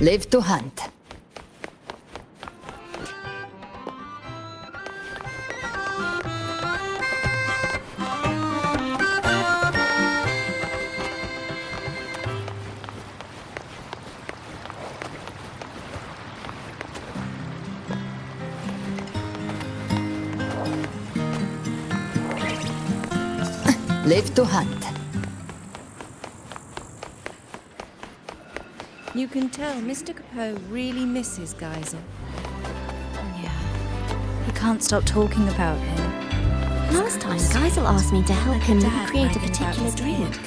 Live to hunt. Live to hunt. You can tell Mr. Capot really misses Geisel. Yeah. He can't stop talking about him. Last time, Geisel asked me to help him Dad recreate a bragging about particular his drink.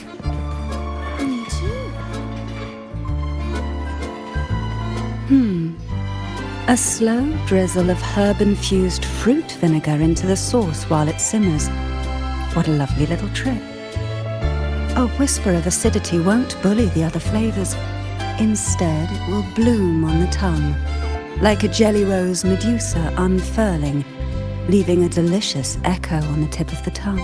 Me too. A slow drizzle of herb-infused fruit vinegar into the sauce while it simmers. What a lovely little trick. A whisper of acidity won't bully the other flavors. Instead, it will bloom on the tongue, like a jelly rose medusa unfurling, leaving a delicious echo on the tip of the tongue.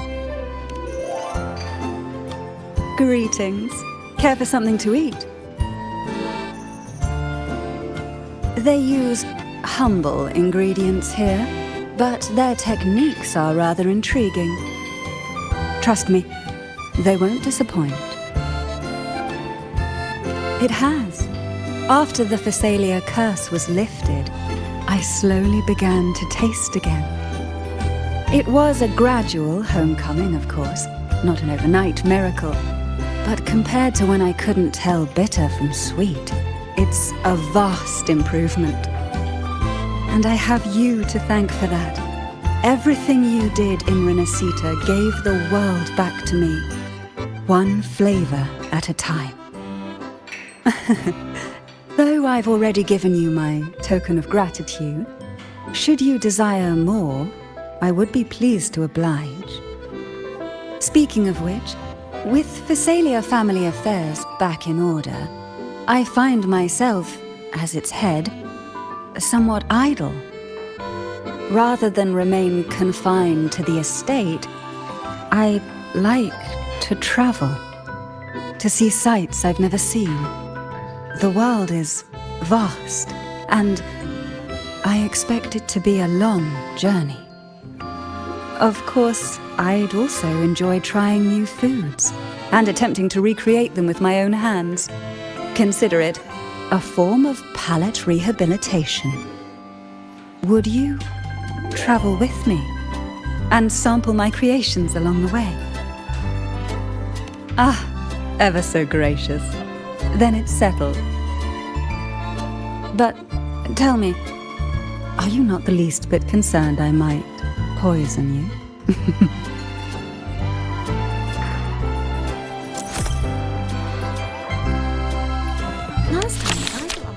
Greetings. Care for something to eat? They use humble ingredients here, but their techniques are rather intriguing. Trust me, they won't disappoint. It has. After the Phasalia curse was lifted, I slowly began to taste again. It was a gradual homecoming, of course, not an overnight miracle. But compared to when I couldn't tell bitter from sweet, it's a vast improvement. And I have you to thank for that. Everything you did in Renacita gave the world back to me, one flavor at a time. Though I've already given you my token of gratitude, should you desire more, I would be pleased to oblige. Speaking of which, with Phasalia family affairs back in order, I find myself, as its head, somewhat idle. Rather than remain confined to the estate, I like to travel, to see sights I've never seen. The world is vast, and I expect it to be a long journey. Of course, I'd also enjoy trying new foods and attempting to recreate them with my own hands. Consider it a form of palate rehabilitation. Would you travel with me and sample my creations along the way? Ah, ever so gracious. Then it's settled. But tell me, are you not the least bit concerned I might poison you? Last time, Geisel asked.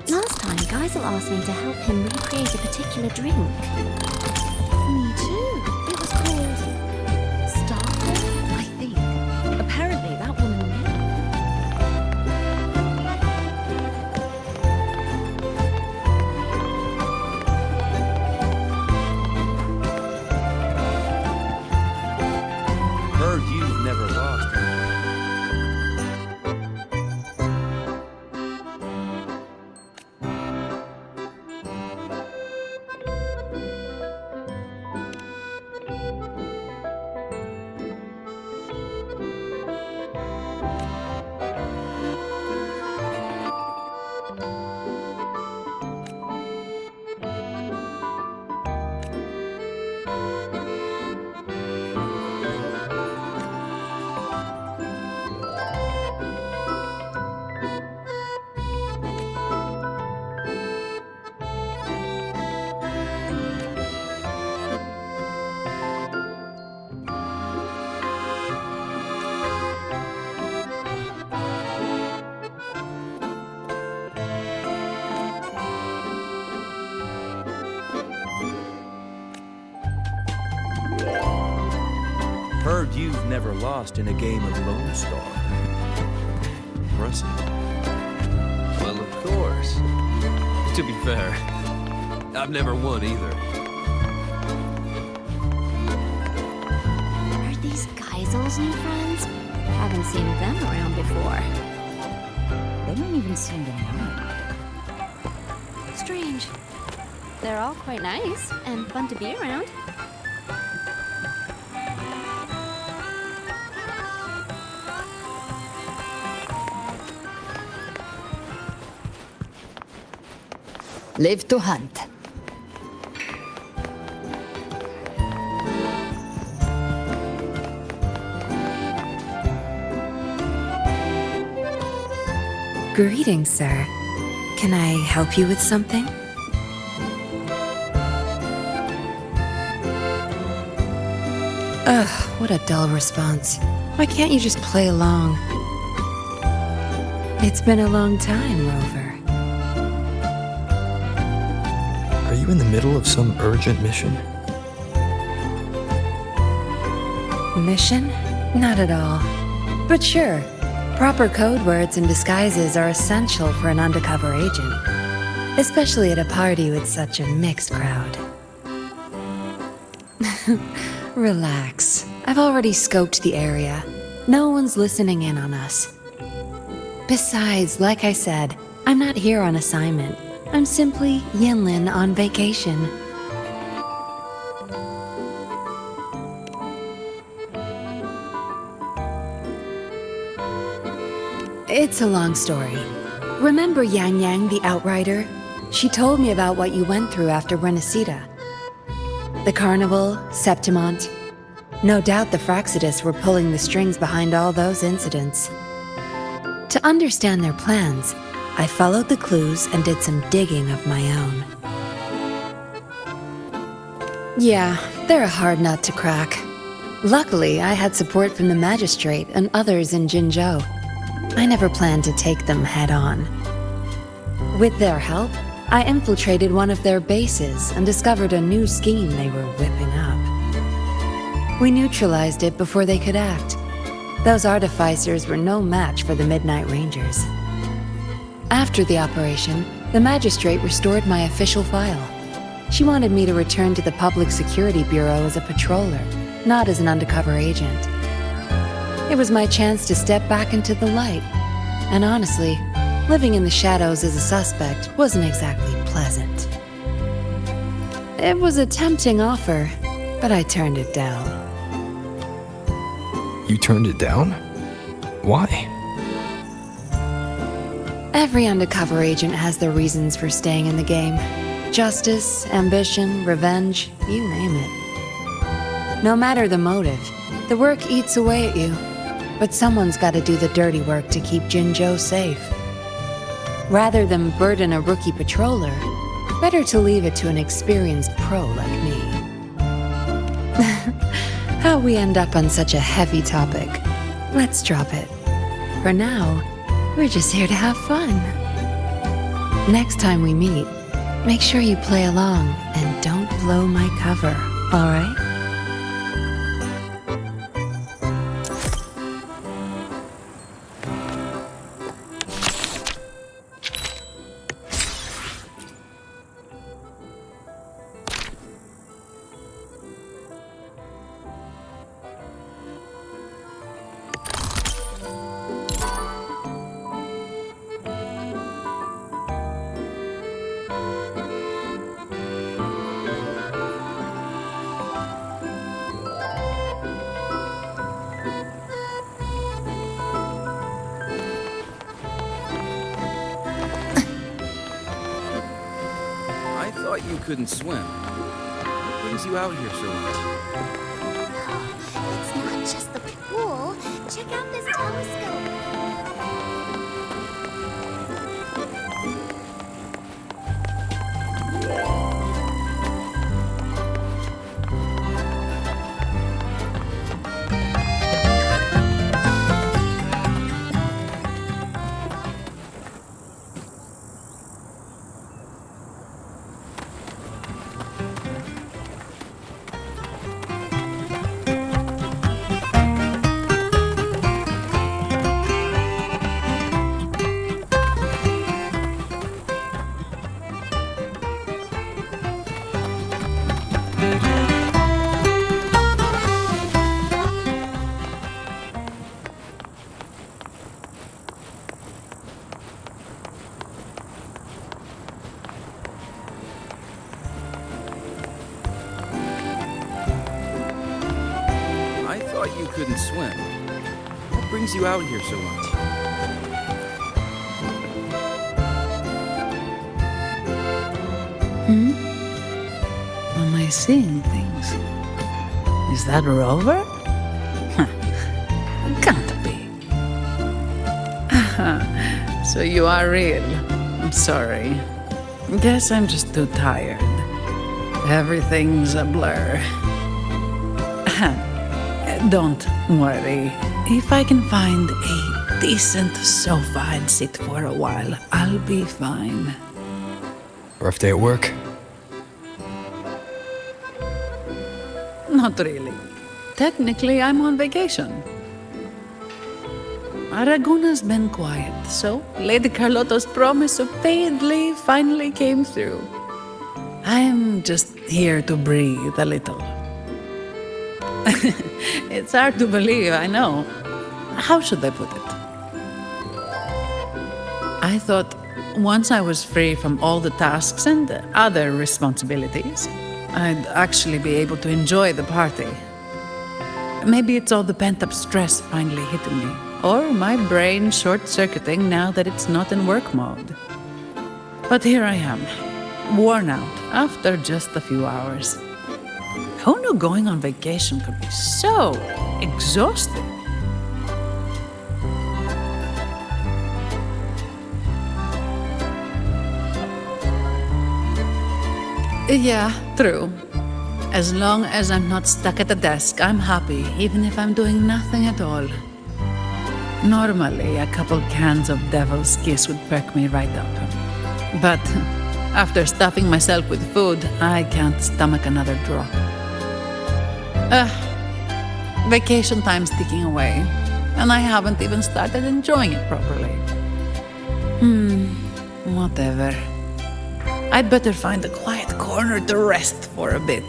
Last time, Geisel asked me to help him recreate a particular drink. Me too. It was called Starfall, I think. Apparently, that woman Heard you've never lost her. Heard you've never lost in a game of Lone Star. Impressive. Well, of course. To be fair, I've never won either. Hazel's new friends? Haven't seen them around before. They don't even seem to know. Strange. They're all quite nice and fun to be around. Live to hunt. Greetings, sir. Can I help you with something? Ugh, what a dull response. Why can't you just play along? It's been a long time, Rover. Are you in the middle of some urgent mission? Mission? Not at all. But sure, proper code words and disguises are essential for an undercover agent, especially at a party with such a mixed crowd. Relax. I've already scoped the area. No one's listening in on us. Besides, like I said, I'm not here on assignment. I'm simply Yinlin on vacation. It's a long story. Remember Yang Yang, the Outrider? She told me about what you went through after Renacida. The Carnival, Septimont. No doubt the Fraxidists were pulling the strings behind all those incidents. To understand their plans, I followed the clues and did some digging of my own. Yeah, they're a hard nut to crack. Luckily, I had support from the Magistrate and others in Jinzhou. I never planned to take them head-on. With their help, I infiltrated one of their bases and discovered a new scheme they were whipping up. We neutralized it before they could act. Those artificers were no match for the Midnight Rangers. After the operation, the Magistrate restored my official file. She wanted me to return to the Public Security Bureau as a patroller, not as an undercover agent. It was my chance to step back into the light. And honestly, living in the shadows as a suspect wasn't exactly pleasant. It was a tempting offer, but I turned it down. You turned it down? Why? Every undercover agent has their reasons for staying in the game. Justice, ambition, revenge, you name it. No matter the motive, the work eats away at you. But someone's got to do the dirty work to keep Jinzhou safe. Rather than burden a rookie patroller, better to leave it to an experienced pro like me. How we end up on such a heavy topic. Let's drop it. For now, we're just here to have fun. Next time we meet, make sure you play along and don't blow my cover, all right? You couldn't swim. What brings you out here so early? It's not just the pool. Check out this telescope. thought you couldn't swim. What brings you out here so much? Am I seeing things? Is that Rover? Huh. Can't be. So you are real. I'm sorry. Guess I'm just too tired. Everything's a blur. Don't worry. If I can find a decent sofa and sit for a while, I'll be fine. Rough day at work? Not really. Technically, I'm on vacation. Aragona's been quiet, so Lady Carlotta's promise of paid leave finally came through. I'm just here to breathe a little. It's hard to believe, I know. How should I put it? I thought once I was free from all the tasks and other responsibilities, I'd actually be able to enjoy the party. Maybe it's all the pent-up stress finally hitting me, or my brain short-circuiting now that it's not in work mode. But here I am, worn out after just a few hours. Who knew going on vacation could be so exhausting? Yeah, true. As long as I'm not stuck at the desk, I'm happy, even if I'm doing nothing at all. Normally, a couple cans of devil's kiss would perk me right up. But after stuffing myself with food, I can't stomach another drop. Vacation time's ticking away, and I haven't even started enjoying it properly. Whatever. I'd better find a quiet corner to rest for a bit.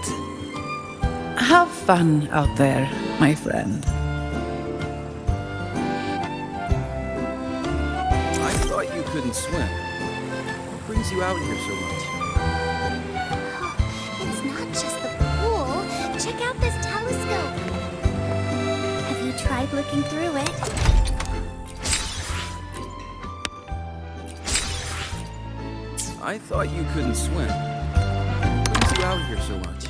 Have fun out there, my friend. I thought you couldn't swim. What brings you out here so much? It's not just the pool. Check out this telescope. Have you tried looking through it? I thought you couldn't swim. What brings you out here so much?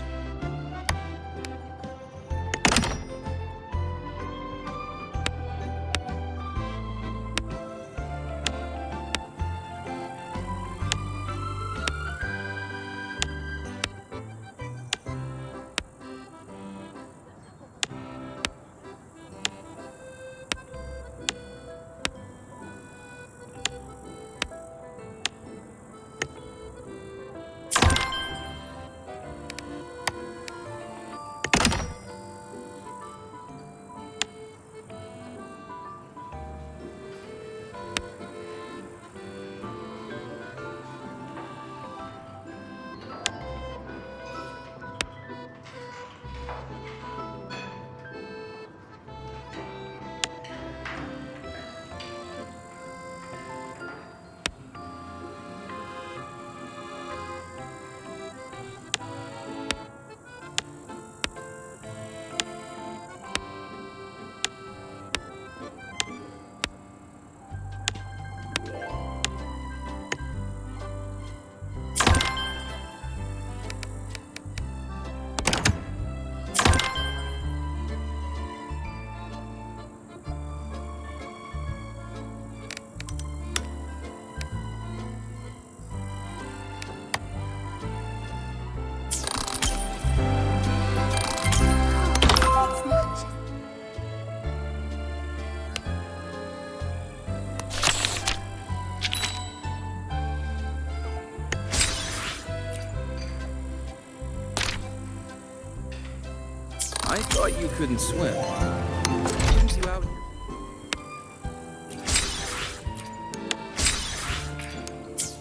I thought you couldn't swim. What brings you out here?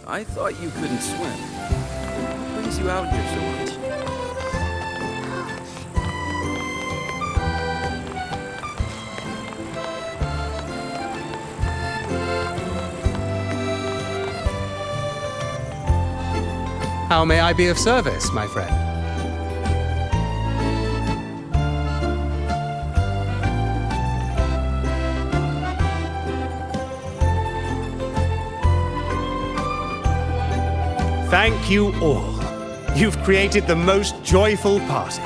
I thought you couldn't swim. What brings you out here so much? How may I be of service, my friend? Thank you all. You've created the most joyful party.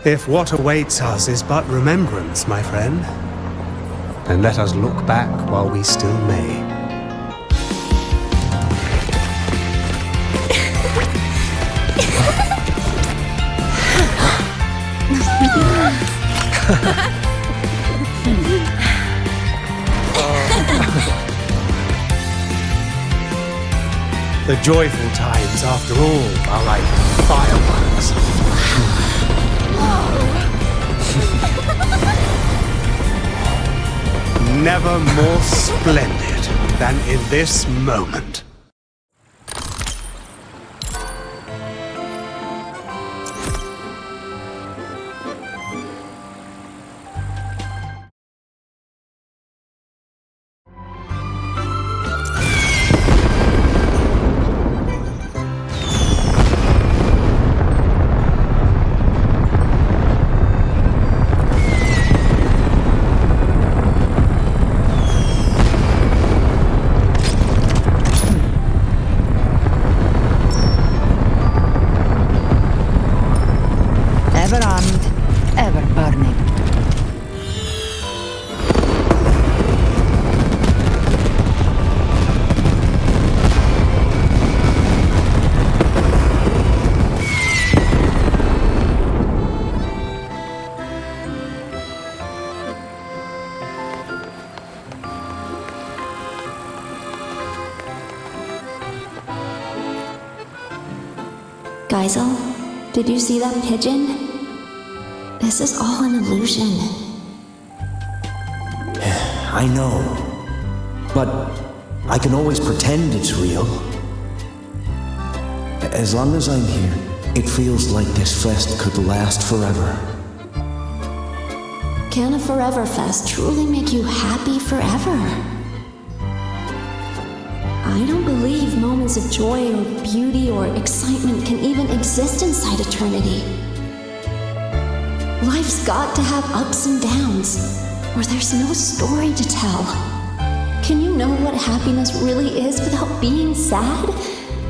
If what awaits us is but remembrance, my friend, then let us look back while we still may. The joyful times, after all, are like fireworks. Never more splendid than in this moment. Ever armed, ever burning. Geisel, did you see that pigeon? This is all an illusion. I know. But I can always pretend it's real. As long as I'm here, it feels like this fest could last forever. Can a Forever Fest truly make you happy forever? I don't believe moments of joy or beauty or excitement can even exist inside eternity. Life's got to have ups and downs, or there's no story to tell. Can you know what happiness really is without being sad?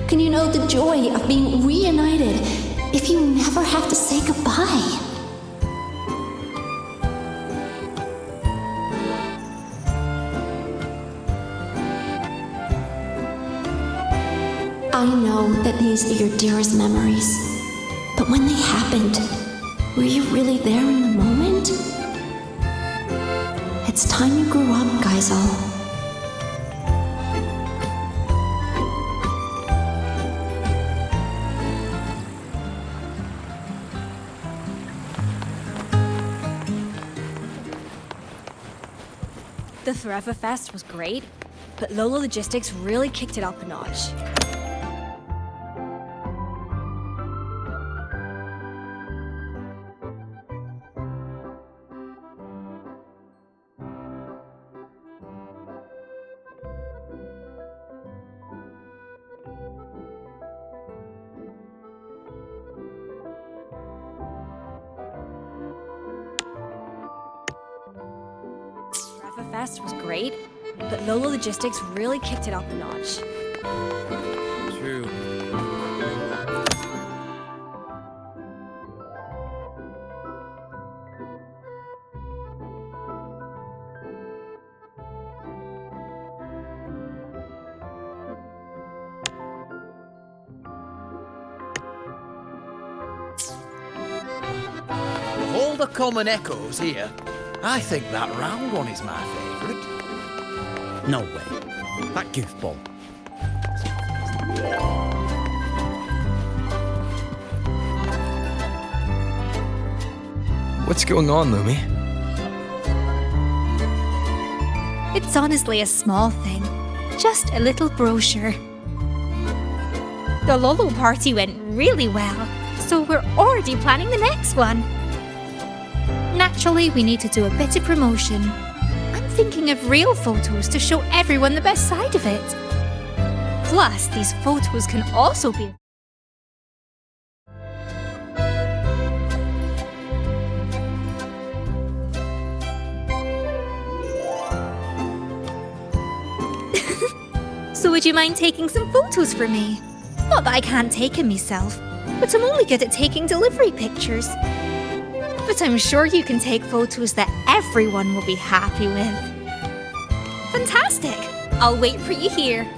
Can you know the joy of being reunited if you never have to say goodbye? I know that these are your dearest memories, but when they happened, were you really there in the moment? It's time you grew up, Geisel. The Forever Fest was great, but Lola Logistics really kicked it up a notch. Fest was great, but Lola Logistics really kicked it up a notch. True. Of all the common echoes here, I think that round one is my favourite. No way. That goofball. What's going on, Lumi? It's honestly a small thing. Just a little brochure. The Lolo party went really well, so we're already planning the next one. Naturally, we need to do a bit of promotion. I'm thinking of real photos to show everyone the best side of it. Plus, these photos can also be... So would you mind taking some photos for me? Not that I can't take them myself, but I'm only good at taking delivery pictures. But I'm sure you can take photos that everyone will be happy with. Fantastic! I'll wait for you here.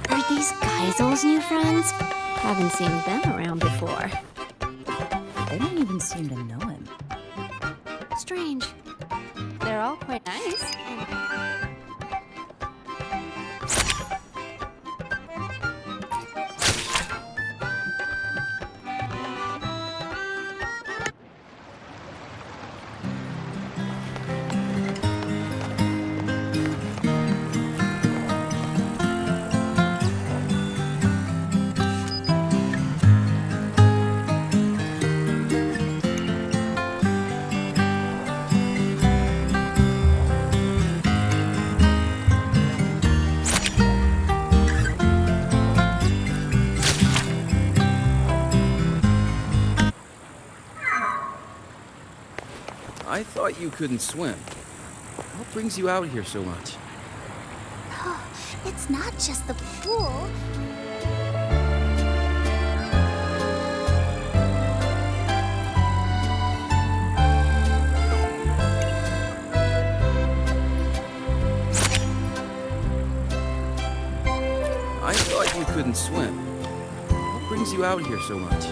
Are these Geisel's new friends? Haven't seen them around before. They don't even seem to know him. Strange. They're all quite nice. I thought you couldn't swim. What brings you out here so much? Oh, it's not just the pool. I thought you couldn't swim. What brings you out here so much?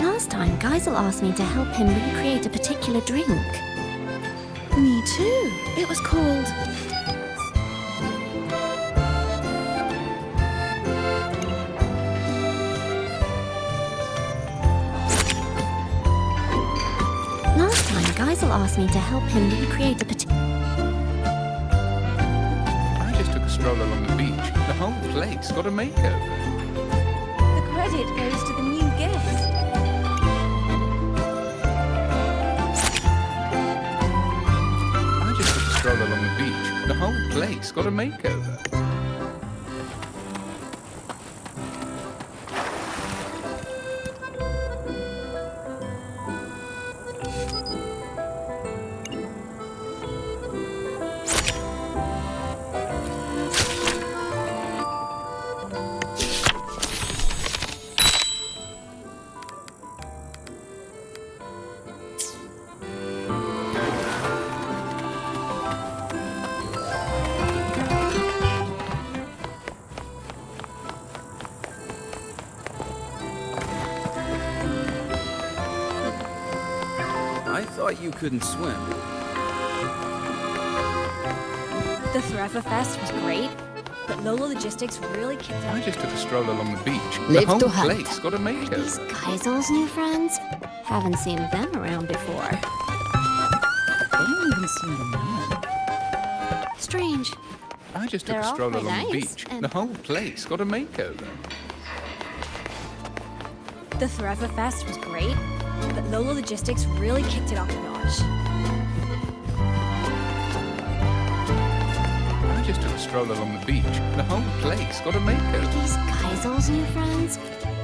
Last time, Geisel asked me to help him recreate a particular drink. Me too. It was called... Last time, Geisel asked me to help him recreate a particular... I just took a stroll along the beach. The whole place got a makeover. The credit goes to the new guest. I just took a stroll along the beach. The whole place got a makeover. I thought you couldn't swim. The Forever Fest was great, but Lolo Logistics really kicked out. I just took a stroll along the beach. Live the whole to hunt. place got a makeover. These Geisel's new friends? Haven't seen them around before. They don't even seem to know him. Strange. I just took They're a all stroll quite along the nice, beach. and- The whole place got a makeover. The Forever Fest was great, but Lolo Logistics really kicked it up a notch. I just took a stroll along the beach. The whole place got a makeover. These Geisel's new friends?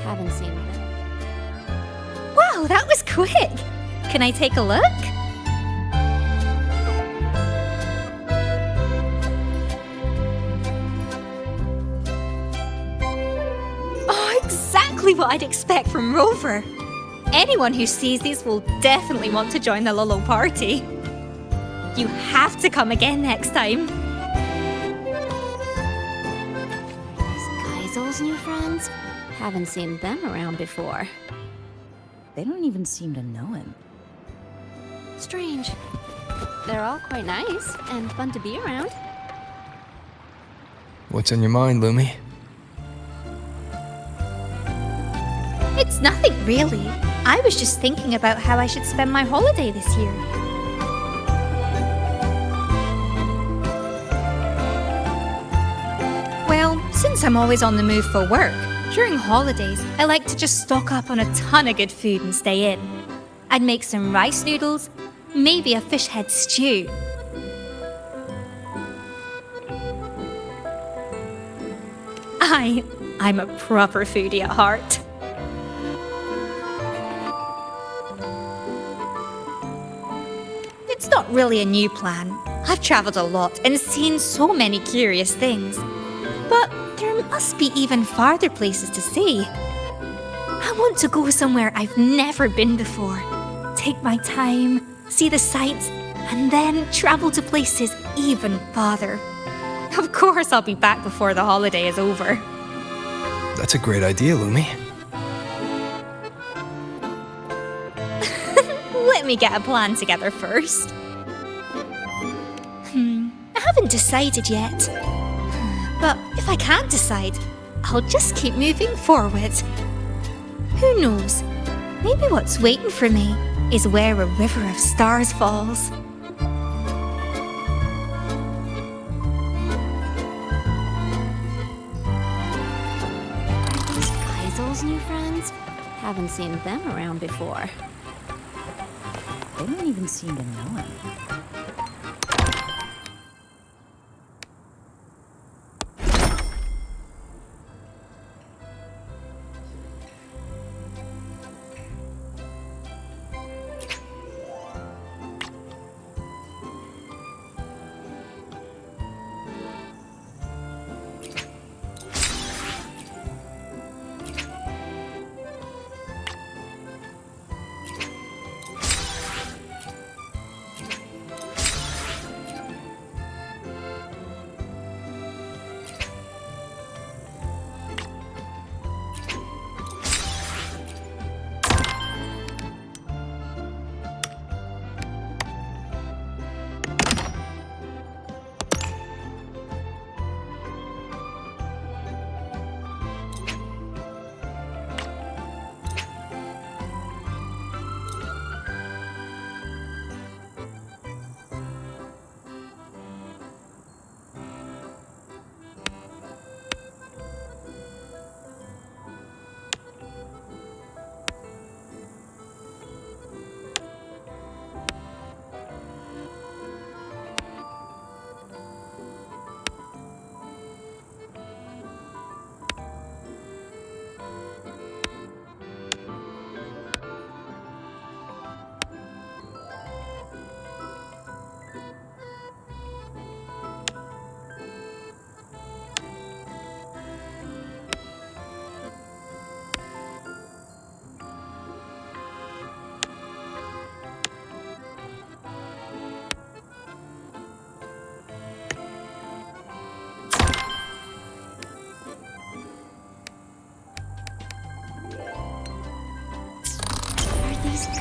Haven't seen them. Wow, that was quick! Can I take a look? Oh, exactly what I'd expect from Rover. Anyone who sees these will definitely want to join the Lolo party. You have to come again next time. These Geisel's new friends? Haven't seen them around before. They don't even seem to know him. Strange. They're all quite nice and fun to be around. What's on your mind, Lumi? It's nothing really. I was just thinking about how I should spend my holiday this year. Well, since I'm always on the move for work, during holidays, I like to just stock up on a ton of good food and stay in. I'd make some rice noodles, maybe a fish head stew. I'm a proper foodie at heart. It's not really a new plan. I've travelled a lot and seen so many curious things. But there must be even farther places to see. I want to go somewhere I've never been before. Take my time, see the sights, and then travel to places even farther. Of course I'll be back before the holiday is over. That's a great idea, Lumi. Let me get a plan together first. I haven't decided yet. But if I can't decide, I'll just keep moving forward. Who knows? Maybe what's waiting for me is where a river of stars falls. Kaisel's new friends? Haven't seen them around before. They don't even seem to know him.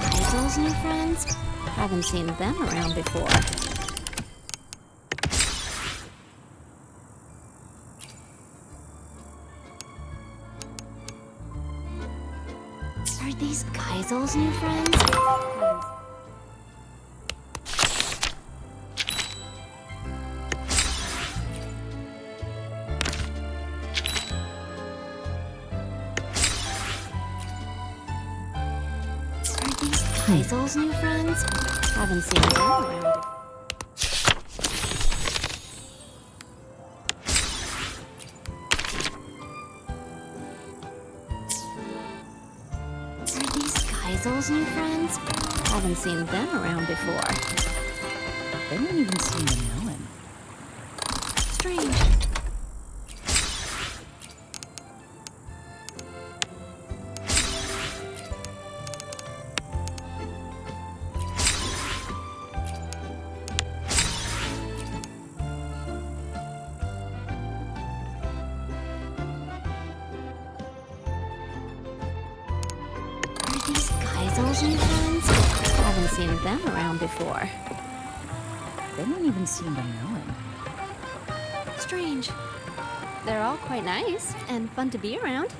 Kaisel's new friends? Haven't seen them around before. Are these Kaisel's new friends? Kaisel's new friends? Haven't seen them around. Are these Kaisel's new friends? Haven't seen them around before. They don't even seem to know him. Strange. Kaisel's new friends? Haven't seen them around before. They don't even seem to know him. Strange. They're all quite nice and fun to be around.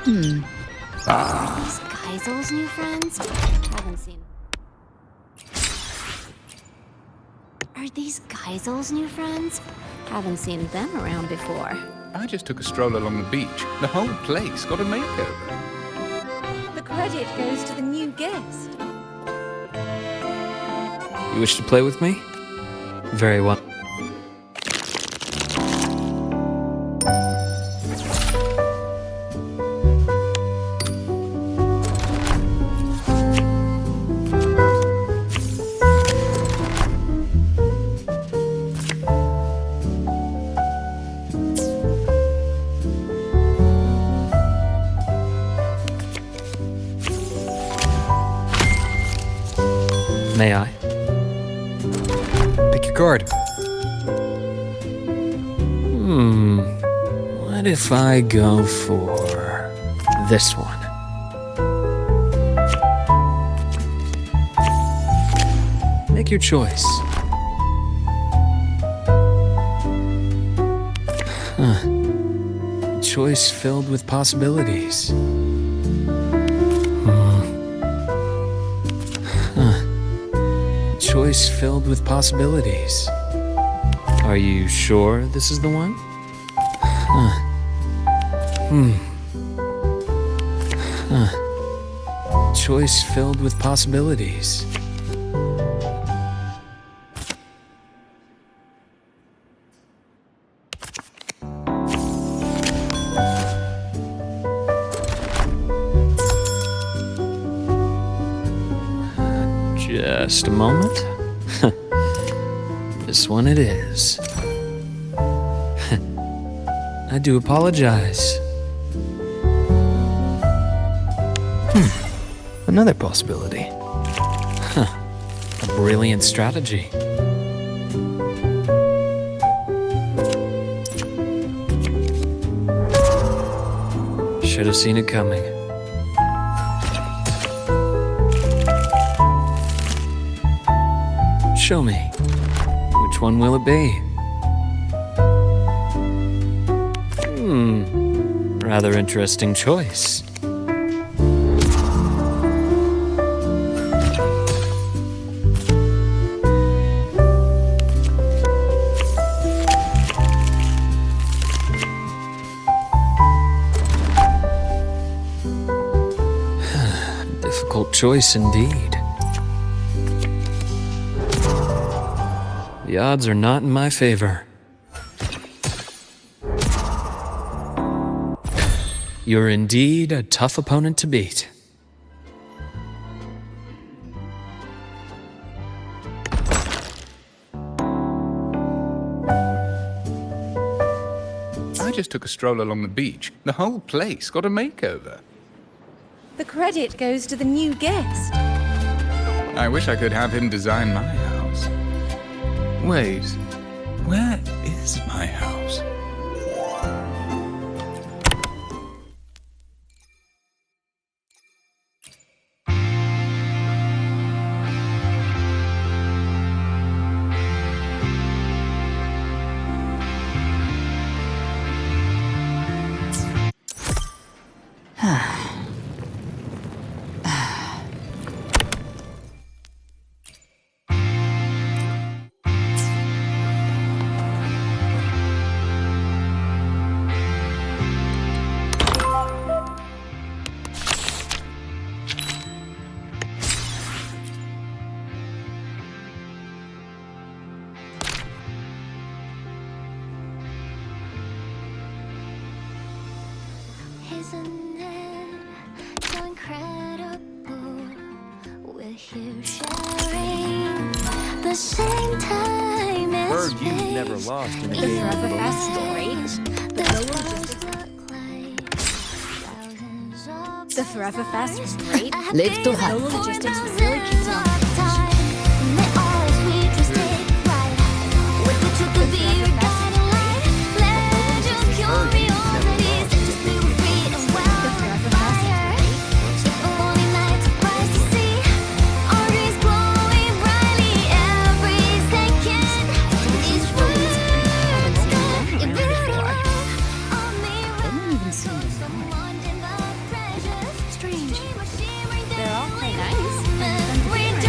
These Geisel's new friends? Haven't seen. Are these Geisel's new friends? Haven't seen them around before. I just took a stroll along the beach. The whole place got a makeover. The credit goes to the new guest. You wish to play with me? Very well. May I? Pick your card. What if I go for this one? Make your choice. Choice filled with possibilities. Choice filled with possibilities. Are you sure this is the one? Choice filled with possibilities. Just a moment. This one it is. I do apologize. Another possibility. A brilliant strategy. Should have seen it coming. Show me. Which one will it be? Rather interesting choice. Difficult choice indeed. The odds are not in my favor. You're indeed a tough opponent to beat. I just took a stroll along the beach. The whole place got a makeover. The credit goes to the new guest. I wish I could have him design my house. Wait, where is my house? Isn't it so incredible? We're here sharing the same time as Heard you've never lost in a The game of forever Pokemon. best story. The stars look The Forever Fest was great. Live to The hunt. logistics really kicked it off. Strange. They're all quite nice.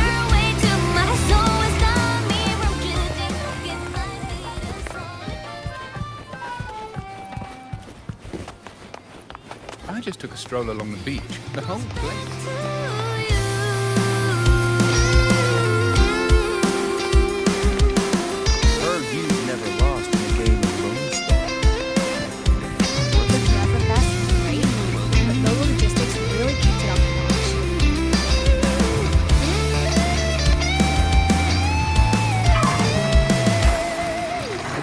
I just took a stroll along the beach. The whole place. Heard you've never lost in a game of Lone Star. The Forever Fest was great, but the logistics really kicked it off the notch.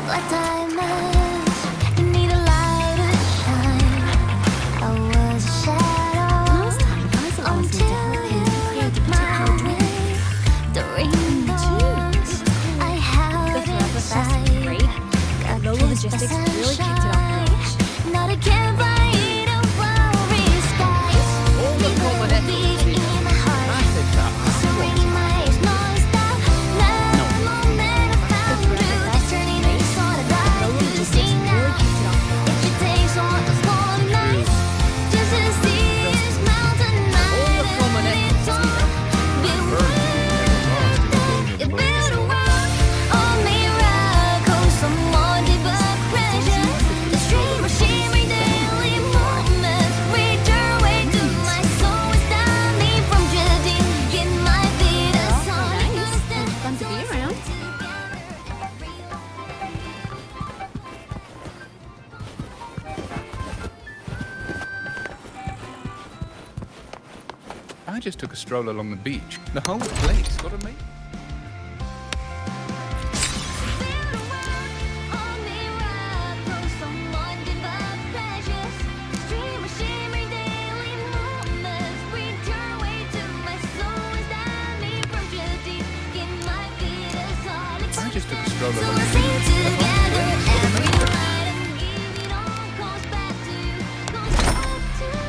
Black diamonds, you need a light to shine. I was a shadow until you hit my way. The rainbows I held The Forever Fest was inside. great, but the logistics really kicked it off the notch. Not a campfire to flowery skies. All the common echoes here. I think that Ringing my ears non-stop. Love moment I found truth. It's turning into sort of light to see now. If it takes all those long nights just to see this mountain night. all the common echoes here. You build a world of miracles, someone deep but precious. The stream of shimmering daily moments reach your way to my soul. Stop me from drifting in my feet. A sonic instant. Fun to be around. I just took a stroll along the beach. The whole place. Got to make. I just took a stroll along the beach. The whole place.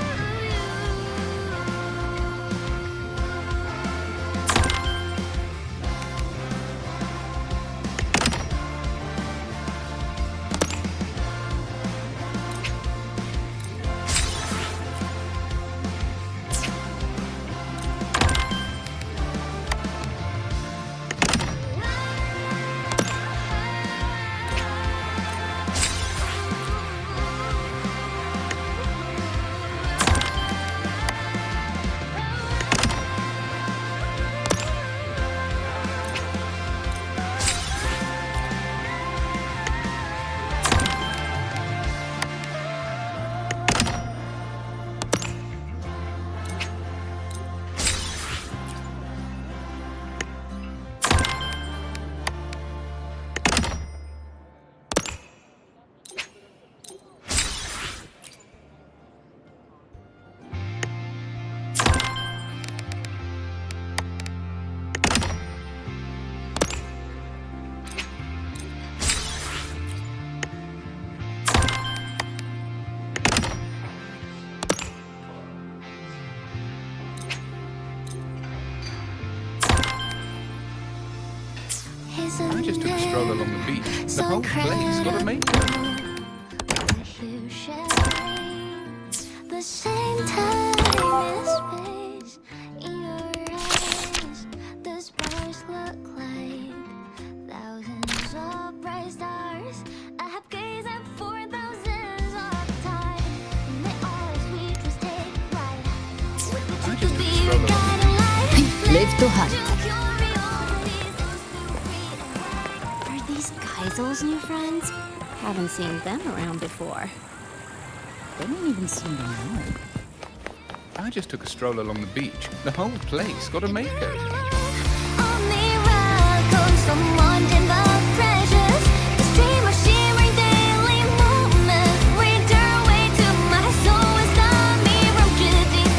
Got to make. I just took a stroll along the beach. The whole place. Got to make. The same time and space in your eyes. The stars look like thousands of bright stars. I have gazed at for thousands of time. And they always we just take flight. With the truth to be your guiding light. Live to hunt. Are these Kaisel's new friends? Haven't seen them around before. They don't even seem to know. I just took a stroll along the beach. The whole place. Got to make it. Someone in the precious, the stream of shimmering daily moments reach your way to my soul and stop me from drifting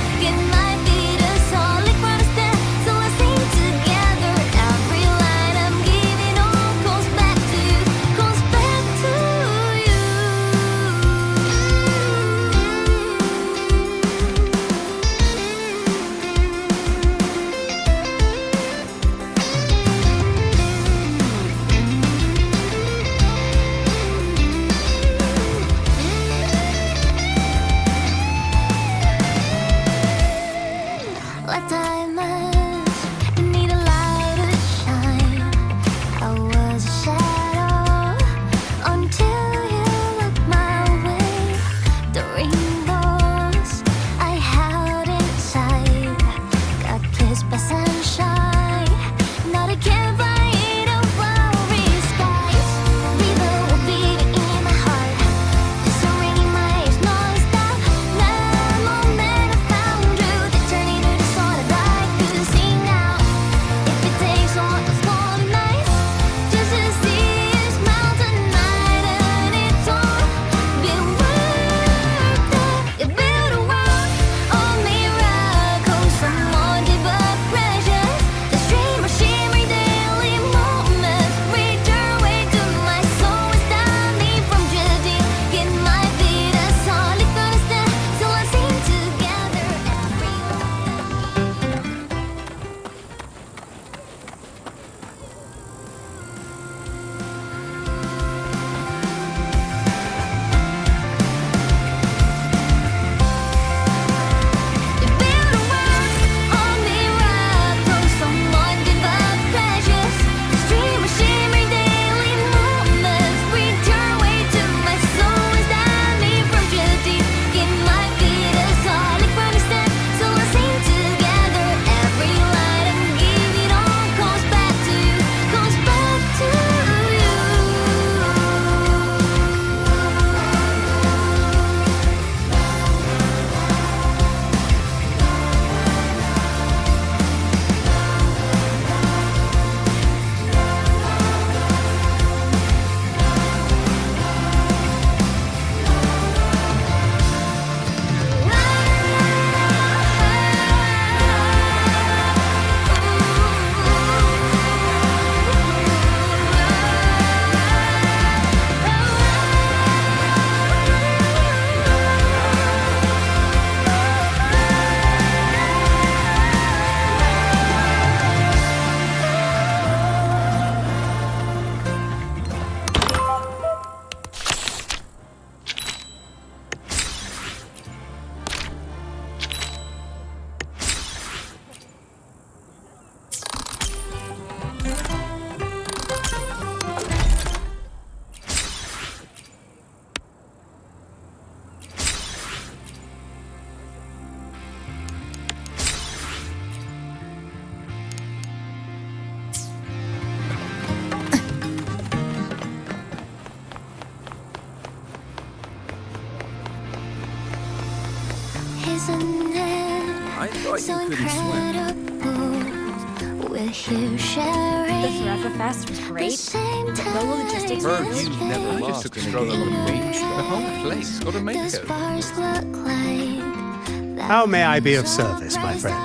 isn't it? I thought So you couldn't swim. incredible. We're here sharing. The Forever Fest was great, but the logistics Heard were you've never I lost just took a in a stroll game along of the beach. beach. The whole place got a The makeover. spars look like How may I be of service, my friend?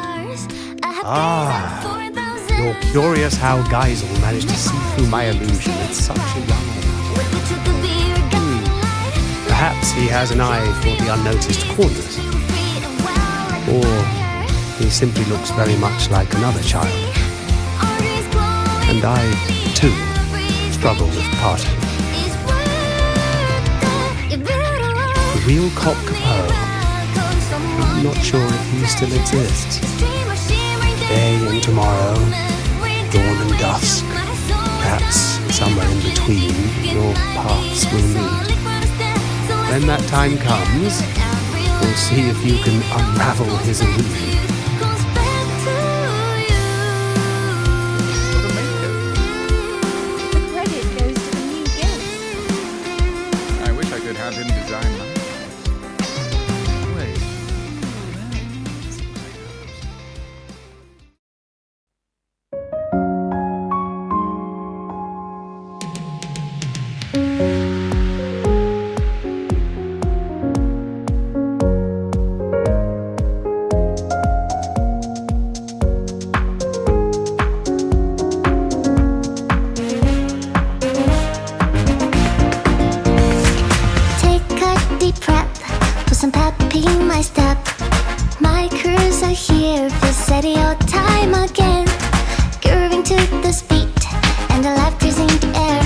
Ah, you're curious how Geisel managed to see through my illusion at such a young age. Perhaps he has an eye for the unnoticed corners. Or he simply looks very much like another child. And I, too, struggle with parting. The real Cop Capone. I'm not sure if he still exists. Today and tomorrow, dawn and dusk, perhaps somewhere in between, your paths will meet. When that time comes, we'll see if you can unravel his illusion. the credit goes to the new guild. I wish I could have him design mine. Wait, where is my house? Take a deep breath, put some pep in my step. My crews are here for steady old time again. Grooving to this beat, and the laughter's in the air.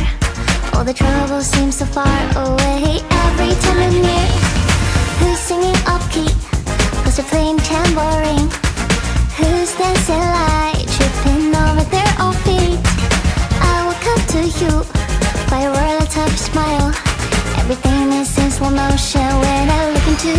All the trouble seems so far away every time I'm near. Who's singing off key? Cause they're playing tambourine. Who's dancing light, tripping over their own feet? I will come to you, by a world of tough smile. Everything is in slow motion when I look into